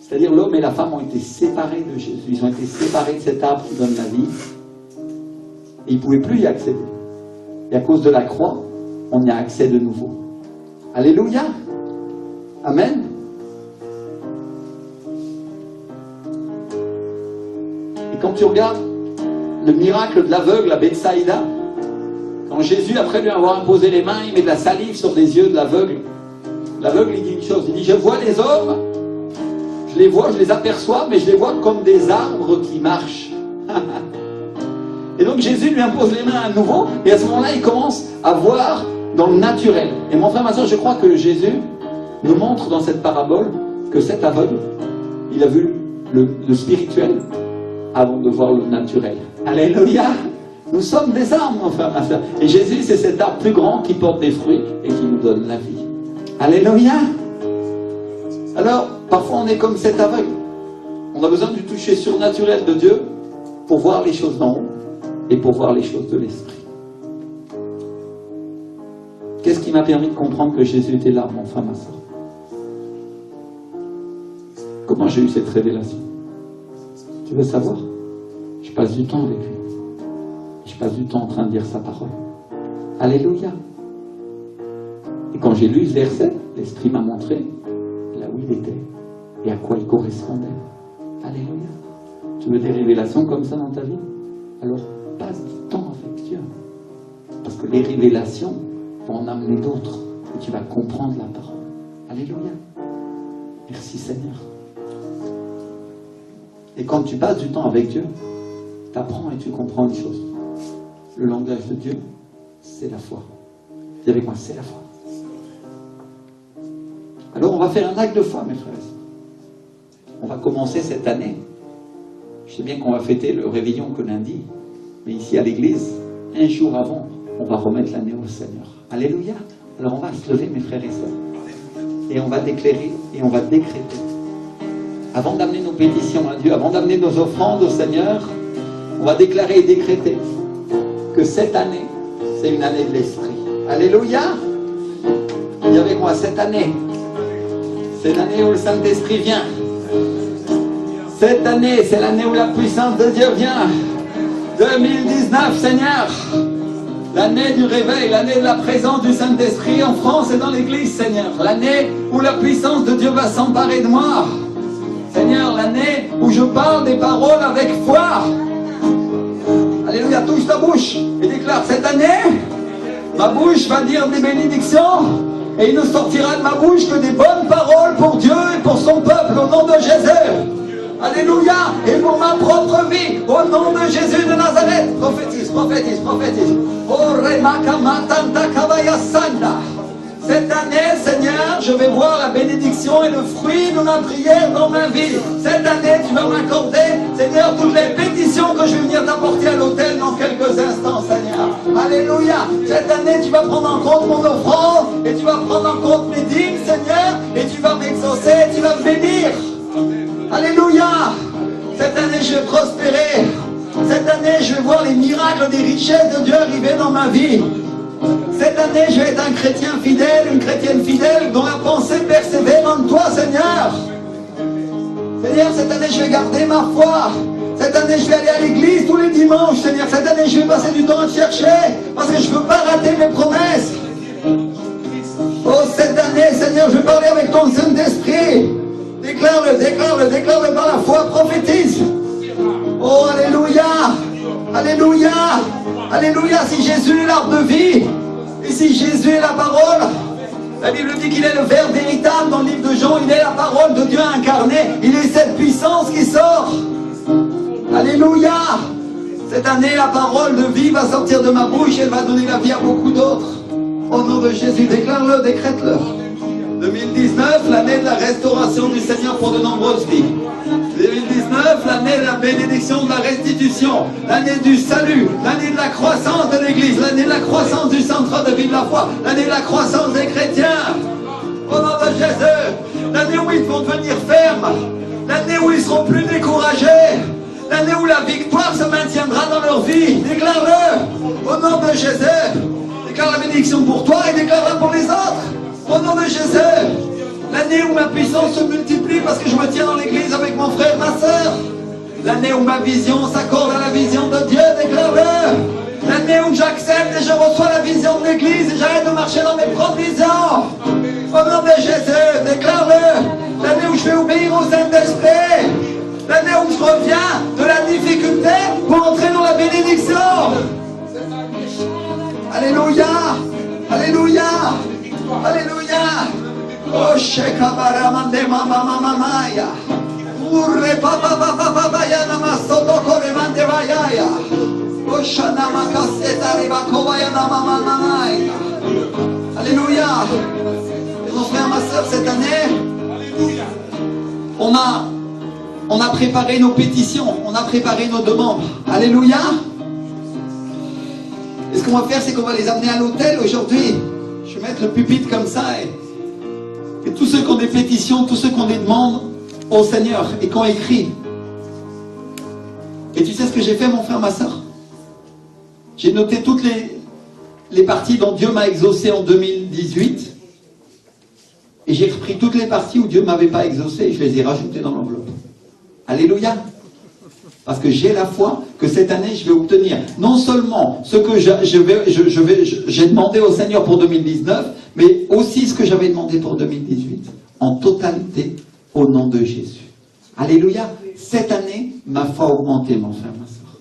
S1: C'est-à-dire l'homme et la femme ont été séparés de Jésus. Ils ont été séparés de cet arbre qui donne la vie. Et ils ne pouvaient plus y accéder. Et à cause de la croix, on y a accès de nouveau. Alléluia! Amen! Et quand tu regardes le miracle de l'aveugle à Bethsaïda, quand Jésus, après lui avoir imposé les mains, il met de la salive sur les yeux de l'aveugle. L'aveugle, il dit une chose, il dit, je vois les hommes, je les vois, je les aperçois, mais je les vois comme des arbres qui marchent. Et donc Jésus lui impose les mains à nouveau, et à ce moment-là, il commence à voir dans le naturel. Et mon frère, ma soeur, je crois que Jésus nous montre dans cette parabole que cet aveugle, il a vu le spirituel avant de voir le naturel. Alléluia! Nous sommes des arbres, mon frère, ma soeur. Et Jésus, c'est cet arbre plus grand qui porte des fruits et qui nous donne la vie. Alléluia! Alors, parfois on est comme cet aveugle. On a besoin du toucher surnaturel de Dieu pour voir les choses d'en haut et pour voir les choses de l'esprit. Qu'est-ce qui m'a permis de comprendre que Jésus était l'arbre, mon frère, ma soeur? Comment j'ai eu cette révélation? Tu veux savoir? Je passe du temps avec lui. Je passe du temps en train de dire sa parole. Alléluia! Et quand j'ai lu ce verset, l'Esprit m'a montré là où il était et à quoi il correspondait. Alléluia! Tu veux des révélations comme ça dans ta vie? Alors passe du temps avec Dieu. Parce que les révélations vont en amener d'autres et tu vas comprendre la parole. Alléluia! Merci Seigneur. Et quand tu passes du temps avec Dieu, tu apprends et tu comprends une chose. Le langage de Dieu, c'est la foi. Dis avec moi, c'est la foi. Alors on va faire un acte de foi, mes frères. on va commencer cette année. Je sais bien qu'on va fêter le réveillon que lundi, mais ici à l'église, un jour avant, on va remettre l'année au Seigneur. Alléluia. Alors on va se lever, mes frères et sœurs, et on va déclarer et on va décréter. Avant d'amener nos pétitions à Dieu, avant d'amener nos offrandes au Seigneur, on va déclarer et décréter que cette année, c'est une année de l'Esprit. Alléluia. Dis avec moi, cette année, c'est l'année où le Saint-Esprit vient. Cette année, c'est l'année où la puissance de Dieu vient. 2019, Seigneur. L'année du réveil, l'année de la présence du Saint-Esprit en France et dans l'Église, Seigneur. L'année où la puissance de Dieu va s'emparer de moi. Seigneur, l'année où je parle des paroles avec foi. Alléluia, touche ta bouche et déclare cette année, ma bouche va dire des bénédictions et il ne sortira de ma bouche que des bonnes paroles pour Dieu et pour son peuple au nom de Jésus. Alléluia, et pour ma propre vie, au nom de Jésus de Nazareth. Prophétise, prophétise, prophétise. Cette année, Seigneur, je vais voir la bénédiction et le fruit de ma prière dans ma vie. Cette année, tu vas m'accorder, Seigneur, toutes les pétitions que je vais venir t'apporter à l'autel dans quelques instants, Seigneur. Alléluia. Cette année, tu vas prendre en compte mon offrande et tu vas prendre en compte mes dîmes, Seigneur, et tu vas m'exaucer, tu vas me bénir. Alléluia. Cette année, je vais prospérer. Cette année, je vais voir les miracles des richesses de Dieu arriver dans ma vie. Cette année, je vais être un chrétien fidèle, une chrétienne fidèle, dont la pensée persévère en toi, Seigneur. Seigneur, cette année, je vais garder ma foi. Cette année, je vais aller à l'église tous les dimanches, Seigneur. Cette année, je vais passer du temps à te chercher, parce que je ne veux pas rater mes promesses. Oh, cette année, Seigneur, je vais parler avec ton Saint-Esprit. Déclare-le, déclare-le, déclare-le par la foi, prophétise. Oh, alléluia, alléluia, alléluia. Si Jésus est l'arbre de vie, et si Jésus est la parole, la Bible dit qu'il est le Verbe véritable dans le livre de Jean, il est la parole de Dieu incarnée, il est cette puissance qui sort. Alléluia. Cette année, la parole de vie va sortir de ma bouche et elle va donner la vie à beaucoup d'autres. Au nom de Jésus, déclare-le, décrète-le. 2019, l'année de la restauration du Seigneur pour de nombreuses vies. 2019, l'année de la bénédiction, de la restitution, l'année du salut, l'année de la croissance de l'Église, l'année de la croissance du centre de vie de la foi, l'année de la croissance des chrétiens. Au nom de Jésus, l'année où ils vont devenir fermes, l'année où ils seront plus découragés, l'année où la victoire se maintiendra dans leur vie. Déclare-le au nom de Jésus. Déclare la bénédiction pour toi et déclare-la pour les autres. Au nom de Jésus, l'année où ma puissance se multiplie parce que je me tiens dans l'église avec mon frère, ma soeur. L'année où ma vision s'accorde à la vision de Dieu, déclare-le. L'année où j'accepte et je reçois la vision de l'église et j'arrête de marcher dans mes propres visions. Au nom de Jésus, déclare-le. L'année où je vais obéir au Saint-Esprit. L'année où je reviens de la difficulté pour entrer dans la bénédiction. Alléluia, alléluia. Alléluia. Oh, shekabara mande mama mama maya. Urre papa papa papa ya namasoto kore mande vayaya. Oh, shana makaseta ribakova ya mama maya. Alléluia. Mon frère, ma soeur, cette année, on a préparé nos pétitions, on a préparé nos demandes. Alléluia. Et ce qu'on va faire, c'est qu'on va les amener à l'autel aujourd'hui. Je vais mettre le pupitre comme ça et tous ceux qui ont des pétitions, tous ceux qui ont des demandes au Seigneur et qui ont écrit. Et tu sais ce que j'ai fait, mon frère, ma soeur? J'ai noté toutes les parties dont Dieu m'a exaucé en 2018 et j'ai repris toutes les parties où Dieu ne m'avait pas exaucé et je les ai rajoutées dans l'enveloppe. Alléluia. Parce que j'ai la foi que cette année, je vais obtenir non seulement ce que j'ai demandé au Seigneur pour 2019, mais aussi ce que j'avais demandé pour 2018. En totalité, au nom de Jésus. Alléluia. Cette année, ma foi a augmenté, mon frère, ma soeur.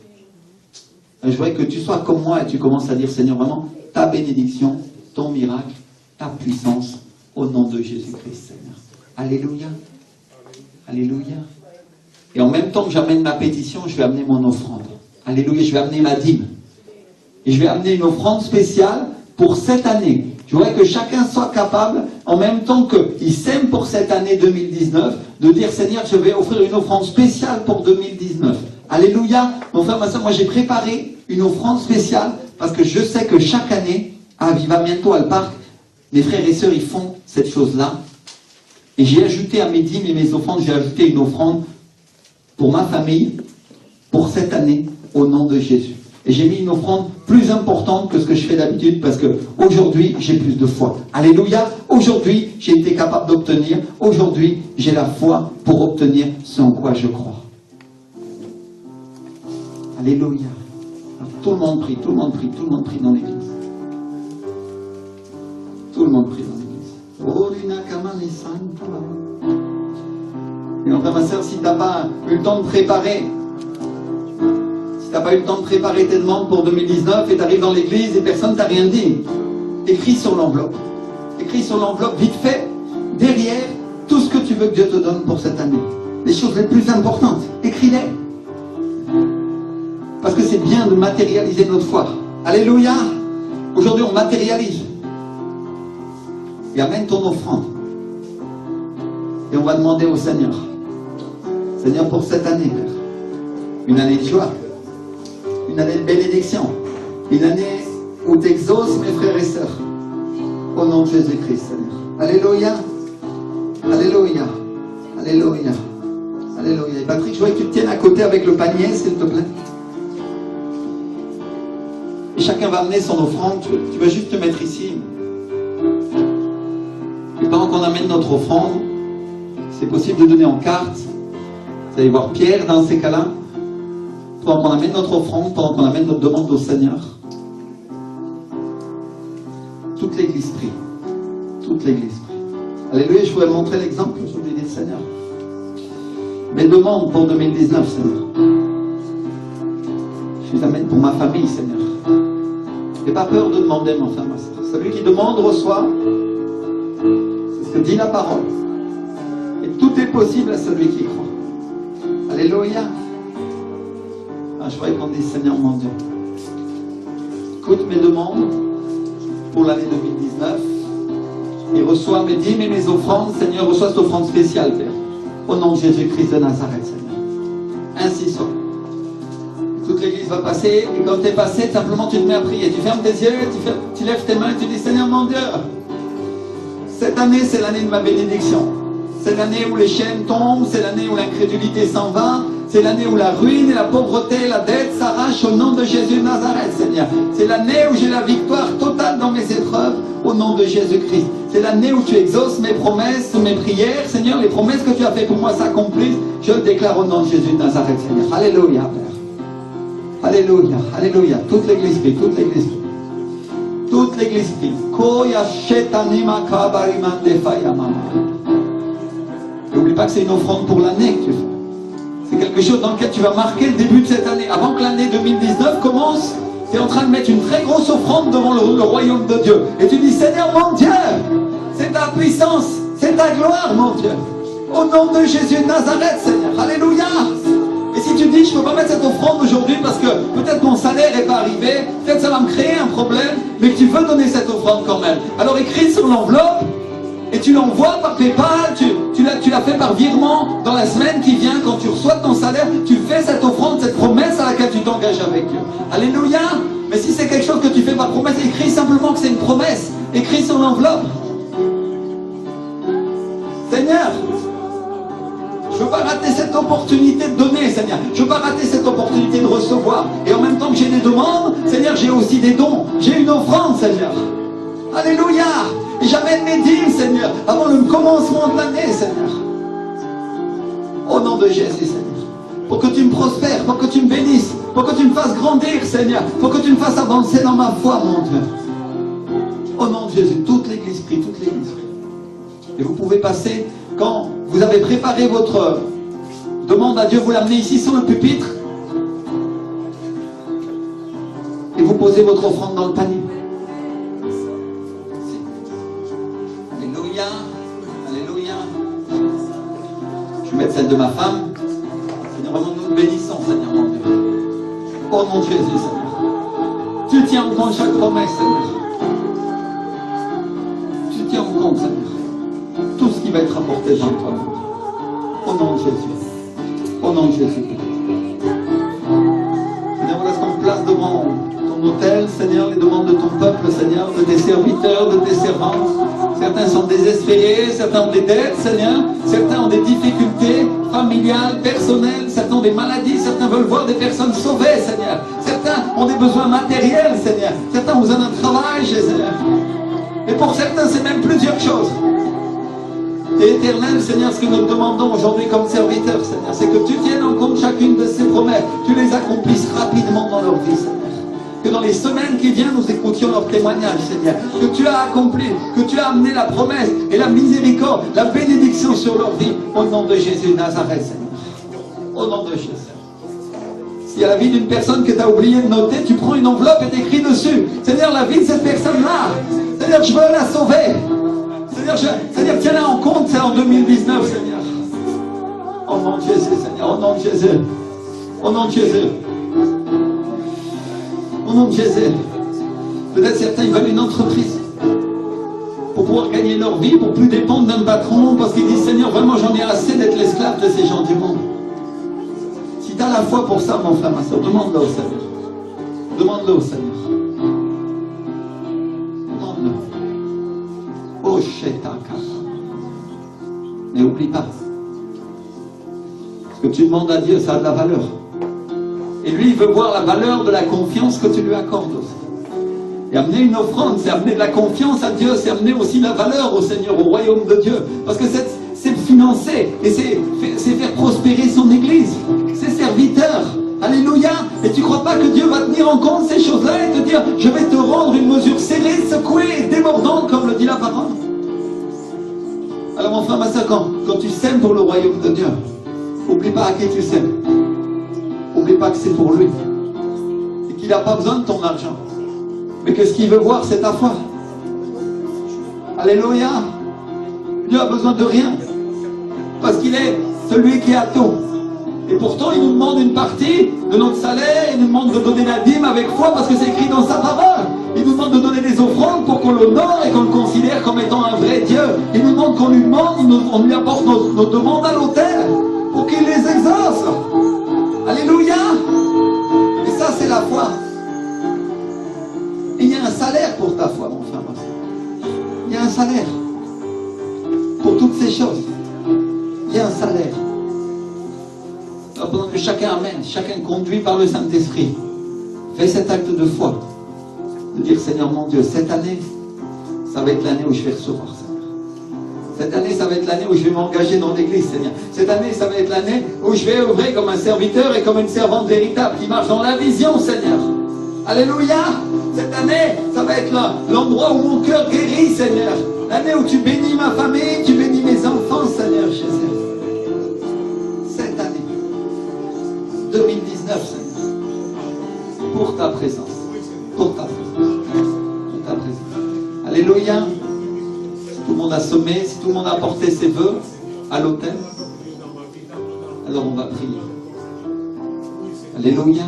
S1: Je voudrais que tu sois comme moi et tu commences à dire, Seigneur, vraiment, ta bénédiction, ton miracle, ta puissance, au nom de Jésus-Christ, Seigneur. Alléluia. Alléluia. Et en même temps que j'amène ma pétition, je vais amener mon offrande. Alléluia, je vais amener ma dîme. Et je vais amener une offrande spéciale pour cette année. Je voudrais que chacun soit capable, en même temps qu'il sème pour cette année 2019, de dire Seigneur, je vais offrir une offrande spéciale pour 2019. Alléluia. Mon frère, ma soeur, moi j'ai préparé une offrande spéciale parce que je sais que chaque année, à Vivamiento, à le parc, mes frères et sœurs, ils font cette chose-là. Et j'ai ajouté à mes dîmes et mes offrandes, j'ai ajouté une offrande pour ma famille, pour cette année, au nom de Jésus. Et j'ai mis une offrande plus importante que ce que je fais d'habitude parce que aujourd'hui, j'ai plus de foi. Alléluia. Aujourd'hui, j'ai été capable d'obtenir. Aujourd'hui, j'ai la foi pour obtenir ce en quoi je crois. Alléluia. Alors, tout le monde prie, tout le monde prie, tout le monde prie dans l'église. Tout le monde prie dans l'église. Et enfin, ma soeur, si tu n'as pas eu le temps de préparer, si tu n'as pas eu le temps de préparer tes demandes pour 2019 et tu arrives dans l'église et personne ne t'a rien dit, écris sur l'enveloppe. Écris sur l'enveloppe vite fait, derrière, tout ce que tu veux que Dieu te donne pour cette année. Les choses les plus importantes, écris-les. Parce que c'est bien de matérialiser notre foi. Alléluia. Aujourd'hui, on matérialise. Et amène ton offrande. Et on va demander au Seigneur. Seigneur, pour cette année, Père, une année de joie, une année de bénédiction, une année où tu exauces mes frères et sœurs. Au nom de Jésus-Christ, Seigneur. Alléluia. Alléluia. Alléluia. Alléluia. Et Patrick, je voudrais que tu te tiennes à côté avec le panier, s'il te plaît. Et chacun va amener son offrande. Tu vas juste te mettre ici. Et pendant qu'on amène notre offrande, c'est possible de donner en carte. Vous allez voir Pierre dans ces cas-là. Pendant qu'on amène notre offrande, pendant qu'on amène notre demande au Seigneur. Toute l'église prie. Toute l'église prie. Alléluia, je voudrais montrer l'exemple. Je voudrais dire Seigneur. Mes demandes pour 2019, Seigneur. Je les amène pour ma famille, Seigneur. N'aie pas peur de demander, mon frère, ma soeur. Celui qui demande reçoit. C'est ce que dit la parole. Et tout est possible à celui qui croit. Alléluia. Ah, je voudrais qu'on dise, Seigneur mon Dieu, écoute mes demandes pour l'année 2019. Et reçois mes dîmes et mes offrandes. Seigneur, reçois cette offrande spéciale, Père. Au nom de Jésus-Christ de Nazareth, Seigneur. Ainsi soit. Toute l'église va passer, et quand tu es passé, simplement tu te mets à prier. Tu fermes tes yeux, tu lèves tes mains et tu dis, Seigneur mon Dieu, cette année c'est l'année de ma bénédiction. C'est l'année où les chaînes tombent, c'est l'année où l'incrédulité s'en va, c'est l'année où la ruine et la pauvreté, la dette s'arrachent au nom de Jésus de Nazareth, Seigneur. C'est l'année où j'ai la victoire totale dans mes épreuves, au nom de Jésus-Christ. C'est l'année où tu exauces mes promesses, mes prières, Seigneur, les promesses que tu as fait pour moi s'accomplissent. Je le déclare au nom de Jésus de Nazareth, Seigneur. Alléluia, Père. Alléluia, alléluia. Toute l'église prie, toute l'église prie. Toute l'église prie. N'oublie pas que c'est une offrande pour l'année que tu fais. C'est quelque chose dans lequel tu vas marquer le début de cette année. Avant que l'année 2019 commence, tu es en train de mettre une très grosse offrande devant le royaume de Dieu. Et tu dis, Seigneur mon Dieu, c'est ta puissance, c'est ta gloire mon Dieu. Au nom de Jésus de Nazareth, Seigneur. Alléluia. Et si tu dis, je ne peux pas mettre cette offrande aujourd'hui parce que peut-être mon salaire n'est pas arrivé, peut-être ça va me créer un problème, mais que tu veux donner cette offrande quand même. Alors écris sur l'enveloppe et tu l'envoies par PayPal, tu l'as fait par virement dans la semaine qui vient, quand tu reçois ton salaire, tu fais cette offrande, cette promesse à laquelle tu t'engages avec Dieu. Alléluia. Mais si c'est quelque chose que tu fais par promesse, écris simplement que c'est une promesse. Écris sur l'enveloppe. Seigneur, je ne veux pas rater cette opportunité de donner, Seigneur. Je ne veux pas rater cette opportunité de recevoir. Et en même temps que j'ai des demandes, Seigneur, j'ai aussi des dons. J'ai une offrande, Seigneur. Alléluia. Et j'amène mes dîmes, Seigneur, avant le commencement de l'année, Seigneur. Au nom de Jésus, Seigneur. Pour que tu me prospères, pour que tu me bénisses, pour que tu me fasses grandir, Seigneur. Pour que tu me fasses avancer dans ma foi, mon Dieu. Au nom de Jésus, toute l'église prie, toute l'église prie. Et vous pouvez passer, quand vous avez préparé votre demande à Dieu, vous l'amenez ici sur le pupitre. Et vous posez votre offrande dans le panier. Alléluia. Alléluia. Je vais mettre celle de ma femme. Seigneur, vraiment nous bénissons, Seigneur mon Dieu. Au nom de Jésus, Seigneur. Tu tiens en compte chaque promesse, Seigneur. devant toi. Au nom de Jésus. Au nom de Jésus. Seigneur, voilà ce qu'on place devant ton autel, Seigneur, les demandes de ton peuple, Seigneur, de tes serviteurs, de tes servants. Certains sont désespérés, certains ont des dettes, Seigneur. Certains ont des difficultés familiales, personnelles. Certains ont des maladies. Certains veulent voir des personnes sauvées, Seigneur. Certains ont des besoins matériels, Seigneur. Certains ont besoin d'un travail, Seigneur. Et pour certains, c'est même plusieurs choses. Et éternel, Seigneur, ce que nous demandons aujourd'hui comme serviteurs, Seigneur, c'est que tu tiennes en compte chacune de ces promesses. Tu les accomplisses rapidement dans leur vie, Seigneur. Que dans les semaines qui viennent, nous écoutions leur témoignage, Seigneur. Que tu as accompli, que tu as amené la promesse et la miséricorde, la bénédiction sur leur vie. Au nom de Jésus de Nazareth, Seigneur. Au nom de Jésus. S'il y a la vie d'une personne que tu as oublié de noter, tu prends une enveloppe et t'écris dessus. Seigneur, la vie de cette personne-là. Seigneur, je veux la sauver. Seigneur, tiens-la en compte, ça, en 2019, Seigneur. Au nom de Jésus, Seigneur. Au nom de Jésus. Au nom de Jésus. Au nom de Jésus. Peut-être certains, ils veulent une entreprise pour pouvoir gagner leur vie, pour plus dépendre d'un patron, parce qu'ils disent, Seigneur, vraiment, j'en ai assez d'être l'esclave de ces gens du monde. Si tu as la foi pour ça, mon frère, ma soeur, demande-le au Seigneur. Demande-le au Seigneur. Demande-le. Oh, Shetakara. Mais oublie pas. Ce que tu demandes à Dieu, ça a de la valeur. Et lui, il veut voir la valeur de la confiance que tu lui accordes aussi. Et amener une offrande, c'est amener de la confiance à Dieu, c'est amener aussi la valeur au Seigneur, au royaume de Dieu. Parce que c'est financer et c'est faire prospérer son église, ses serviteurs. Alléluia. Et tu ne crois pas que Dieu va tenir en compte ces choses-là et te dire, je vais te rendre une mesure serrée, secouée et débordante, comme le dit la parole. Alors mon frère, ma soeur, quand tu sèmes pour le royaume de Dieu, n'oublie pas à qui tu sèmes. N'oublie pas que c'est pour lui. Et qu'il n'a pas besoin de ton argent. Mais que ce qu'il veut voir, c'est ta foi. Alléluia. Dieu a besoin de rien. Parce qu'il est celui qui a tout. Et pourtant, il nous demande une partie de notre salaire. Il nous demande de donner la dîme avec foi parce que c'est écrit dans sa parole. Il nous demande de donner des offrandes pour qu'on l'honore et qu'on le considère comme étant un vrai Dieu. Il nous demande qu'on lui demande, on lui apporte nos demandes à l'autel pour qu'il les exauce. Alléluia. Et ça, c'est la foi. Et il y a un salaire pour ta foi, mon frère. Il y a un salaire. Pour toutes ces choses. Il y a un salaire. Alors, pendant que chacun amène, chacun conduit par le Saint-Esprit, fait cet acte de foi. De dire, Seigneur mon Dieu, cette année, ça va être l'année où je vais recevoir, Seigneur. Cette année, ça va être l'année où je vais m'engager dans l'église, Seigneur. Cette année, ça va être l'année où je vais œuvrer comme un serviteur et comme une servante véritable qui marche dans la vision, Seigneur. Alléluia. Cette année, ça va être l'endroit où mon cœur guérit, Seigneur. L'année où tu bénis ma famille, tu bénis mes enfants, Seigneur Jésus. Cette année, 2019, Seigneur. Pour ta présence. Pour ta présence. Pour ta présence. Alléluia. Tout le monde a sommé, si tout le monde a apporté ses vœux à l'autel, alors on va prier. Alléluia.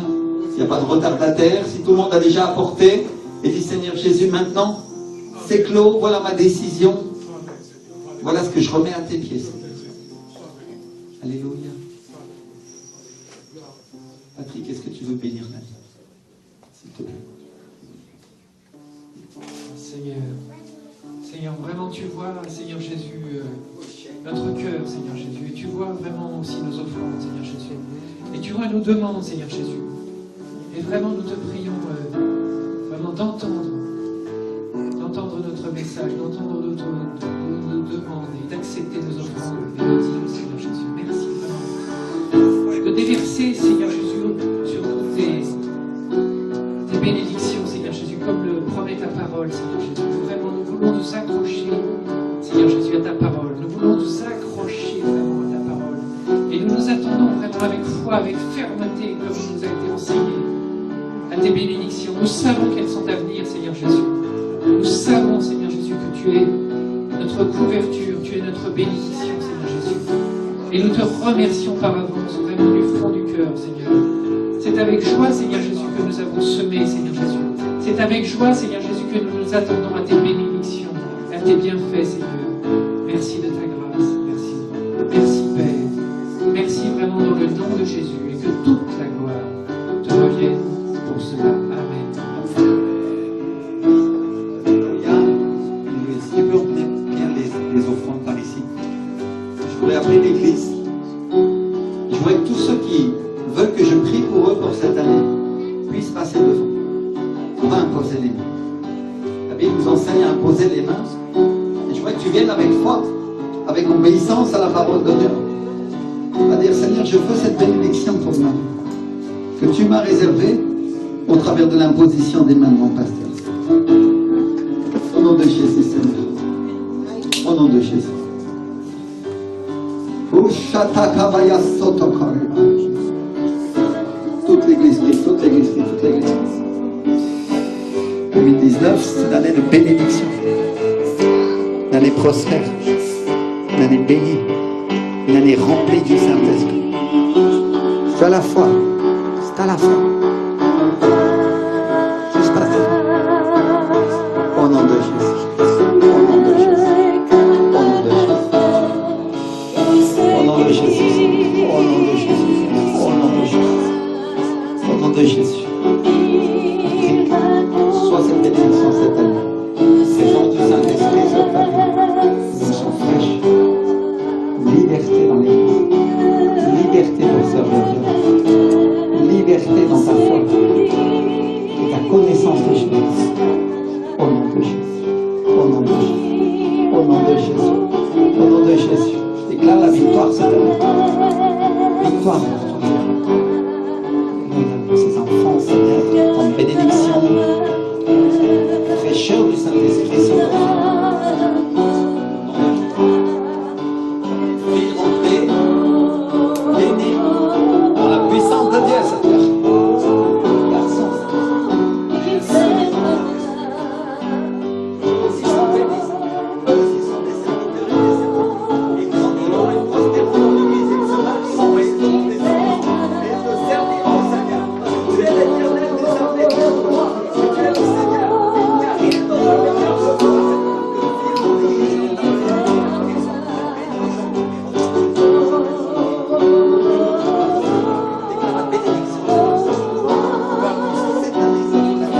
S1: S'il n'y a pas de retardataire, si tout le monde a déjà apporté et dit Seigneur Jésus, maintenant, c'est clos, voilà ma décision. Voilà ce que je remets à tes pieds. Alléluia. Patrick, est-ce que tu veux bénir la vie? S'il te plaît.
S2: Seigneur, vraiment tu vois, Seigneur Jésus, notre cœur, Seigneur Jésus, et tu vois vraiment aussi nos offrandes, Seigneur Jésus, et tu vois nos demandes, Seigneur Jésus, et vraiment nous te prions vraiment d'entendre notre message, d'entendre nos demandes et d'accepter nos offrandes et nos dîmes, Seigneur Jésus. Merci vraiment de déverser, Seigneur Jésus, sur nous tes bénédictions, Seigneur Jésus, comme le promet ta parole, Seigneur Jésus. Vraiment, nous voulons nous accrocher, Seigneur Jésus, à ta parole. Nous voulons nous accrocher vraiment à ta parole. Et nous nous attendons vraiment avec foi, avec fermeté, comme il nous a été enseigné, à tes bénédictions. Nous savons qu'elles sont à venir, Seigneur Jésus. Nous savons, Seigneur Jésus, que tu es notre couverture, tu es notre bénédiction, Seigneur Jésus. Et nous te remercions par avance, vraiment du fond du cœur, Seigneur. C'est avec joie, Seigneur Jésus, que nous avons semé, Seigneur Jésus. C'est avec joie, Seigneur Jésus, que nous nous attendons à tes bénédictions, à tes bienfaits, Seigneur. Merci de ta grâce. Merci. Jésus et que toute la gloire te revienne pour cela. Amen.
S1: Si tu peux emmener bien les offrandes par ici. Je voudrais appeler l'église. Je voudrais que tous ceux qui veulent que je prie pour eux pour cette année puissent passer devant. On va imposer les mains. La Bible nous enseigne à imposer les mains. Et je voudrais que tu viennes avec foi, avec obéissance à la parole de Dieu. À dire, Seigneur, je veux cette bénédiction pour moi, que tu m'as réservée au travers de l'imposition des mains de mon pasteur. Au nom de Jésus, Seigneur. Au nom de Jésus. Toute l'église prie, toute l'église prie, toute l'église. 2019, c'est une année de bénédiction. Une année prospère. Une année bénie. Une année remplie du Saint-Esprit. C'est à la foi. C'est à la foi. Juste passe devant. Au nom de Jésus. Au nom de Jésus. Au nom de Jésus. Au nom de Jésus. Au nom de Jésus. Au nom de Jésus. Sois cette bénédiction cette année. Ces gens du Saint-Esprit sur ta vie. Nous sommes fraîches. Liberté dans l'église. Liberté pour servir Dieu. Liberté dans ta foi. Et ta connaissance de Jésus. Au nom de Jésus. Au nom de Jésus. Au nom de Jésus. Au nom de Jésus. Je déclare la victoire cette année. Victoire pour toi. Pour ces enfants, Seigneur, en bénédiction, fraîcheur du Saint-Esprit sur leur vie. Fille rentrée, bénie, dans la puissance de Dieu, Seigneur. Garçon, aussi sont bénis, aussi sont des serviteurs et des servantes. Ils grandiront et prospéreront dans l'Église, ils se marieront et ils auront des enfants. Et ils te serviront, Seigneur. Tu es l'Éternel des armées qui est toi. Tu es le Seigneur. Il n'y a rien d'autre meilleur que toi, Seigneur. Que vivre dans l'Église et dans les enfants qui sont bénis aujourd'hui. Déclare la bénédiction de Dieu. Cette année, Seigneur, la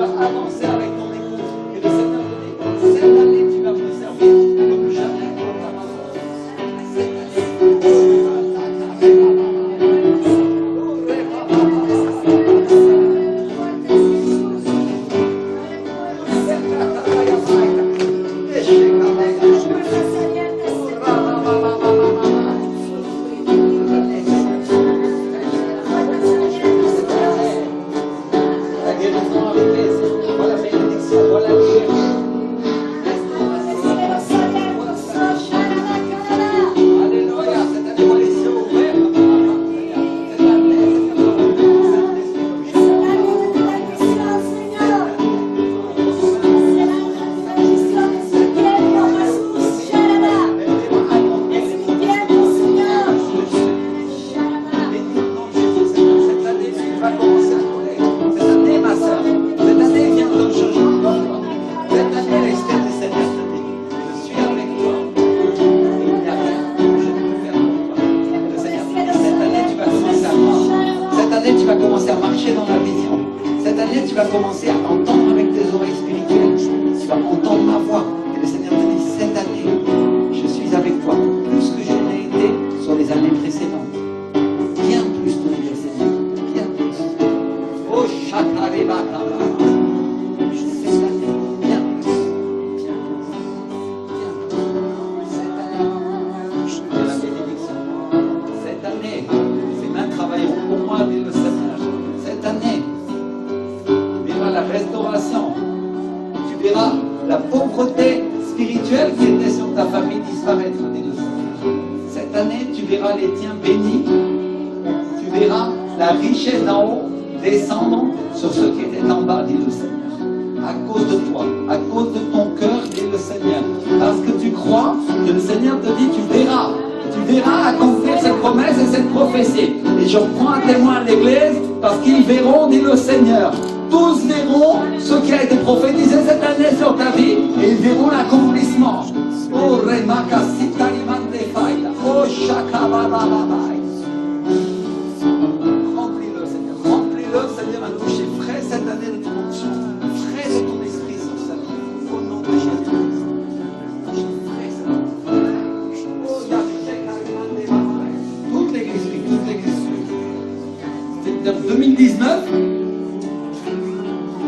S1: vas avancer avec ton épouse. Et le Seigneur te dit, cette année, tu vas me servir comme jamais auparavant. Cette année.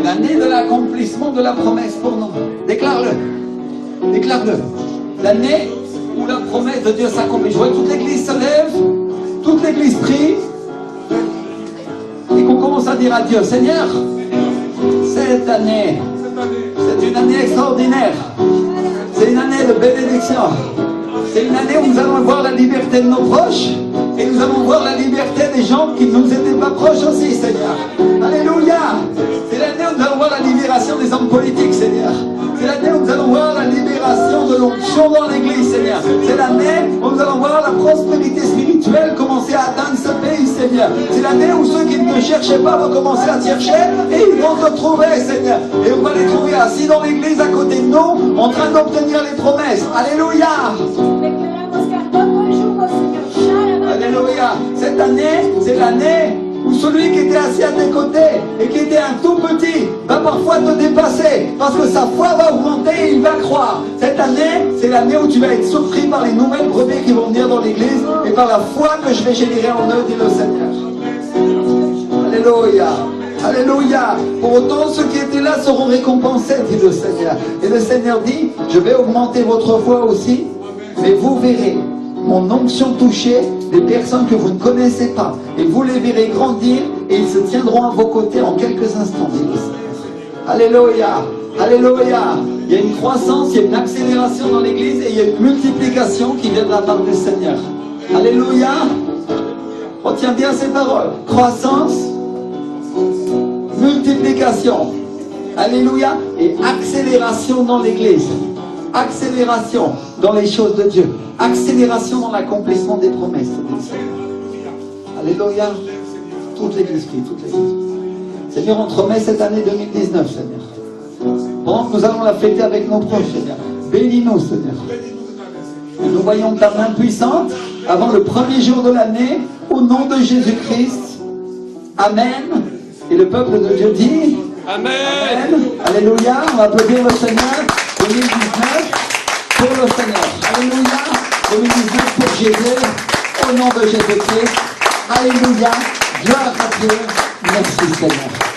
S1: L'année de l'accomplissement de la promesse pour nous. Déclare-le. Déclare-le. L'année où la promesse de Dieu s'accomplit. Je vois que toute l'église se lève, toute l'église prie, et qu'on commence à dire à Dieu, Seigneur, cette année, c'est une année extraordinaire. C'est une année de bénédiction. C'est une année où nous allons voir la liberté de nos proches. Et nous allons voir la liberté des gens qui ne nous étaient pas proches aussi, Seigneur. Alléluia. C'est l'année où nous allons voir la libération des hommes politiques, Seigneur. C'est l'année où nous allons voir la libération de l'onction dans l'église, Seigneur. C'est l'année où nous allons voir la prospérité spirituelle commencer à atteindre ce pays, Seigneur. C'est l'année où ceux qui ne te cherchaient pas vont commencer à te chercher et ils vont te trouver, Seigneur. Et on va les trouver assis dans l'église à côté de nous, en train d'obtenir les promesses. Alléluia. Alléluia. Cette année, c'est l'année où celui qui était assis à tes côtés et qui était un tout petit va parfois te dépasser parce que sa foi va augmenter et il va croire. Cette année, c'est l'année où tu vas être surpris par les nouvelles brebis qui vont venir dans l'église et par la foi que je vais générer en eux, dit le Seigneur. Alléluia. Alléluia. Pour autant, ceux qui étaient là seront récompensés, dit le Seigneur. Et le Seigneur dit, je vais augmenter votre foi aussi, mais vous verrez mon onction toucher des personnes que vous ne connaissez pas. Et vous les verrez grandir et ils se tiendront à vos côtés en quelques instants. Alléluia. Alléluia. Il y a une croissance, il y a une accélération dans l'église et il y a une multiplication qui vient de la part du Seigneur. Alléluia. Retiens bien ces paroles. Croissance, multiplication. Alléluia. Et accélération dans l'église. Accélération dans les choses de Dieu. Accélération dans l'accomplissement des promesses. Alléluia. Toute l'église prie, toute l'église. Seigneur, on te remet cette année 2019, Seigneur. Pendant que nous allons la fêter avec nos proches, Seigneur. Bénis-nous, Seigneur. Nous voyons ta main puissante avant le premier jour de l'année, au nom de Jésus-Christ. Amen. Et le peuple de Dieu dit Amen. Alléluia. On va applaudir le Seigneur. 2019 pour le Seigneur. Alléluia. 2019 pour Jésus. Au nom de Jésus-Christ. Alléluia. Gloire à Dieu. Merci Seigneur.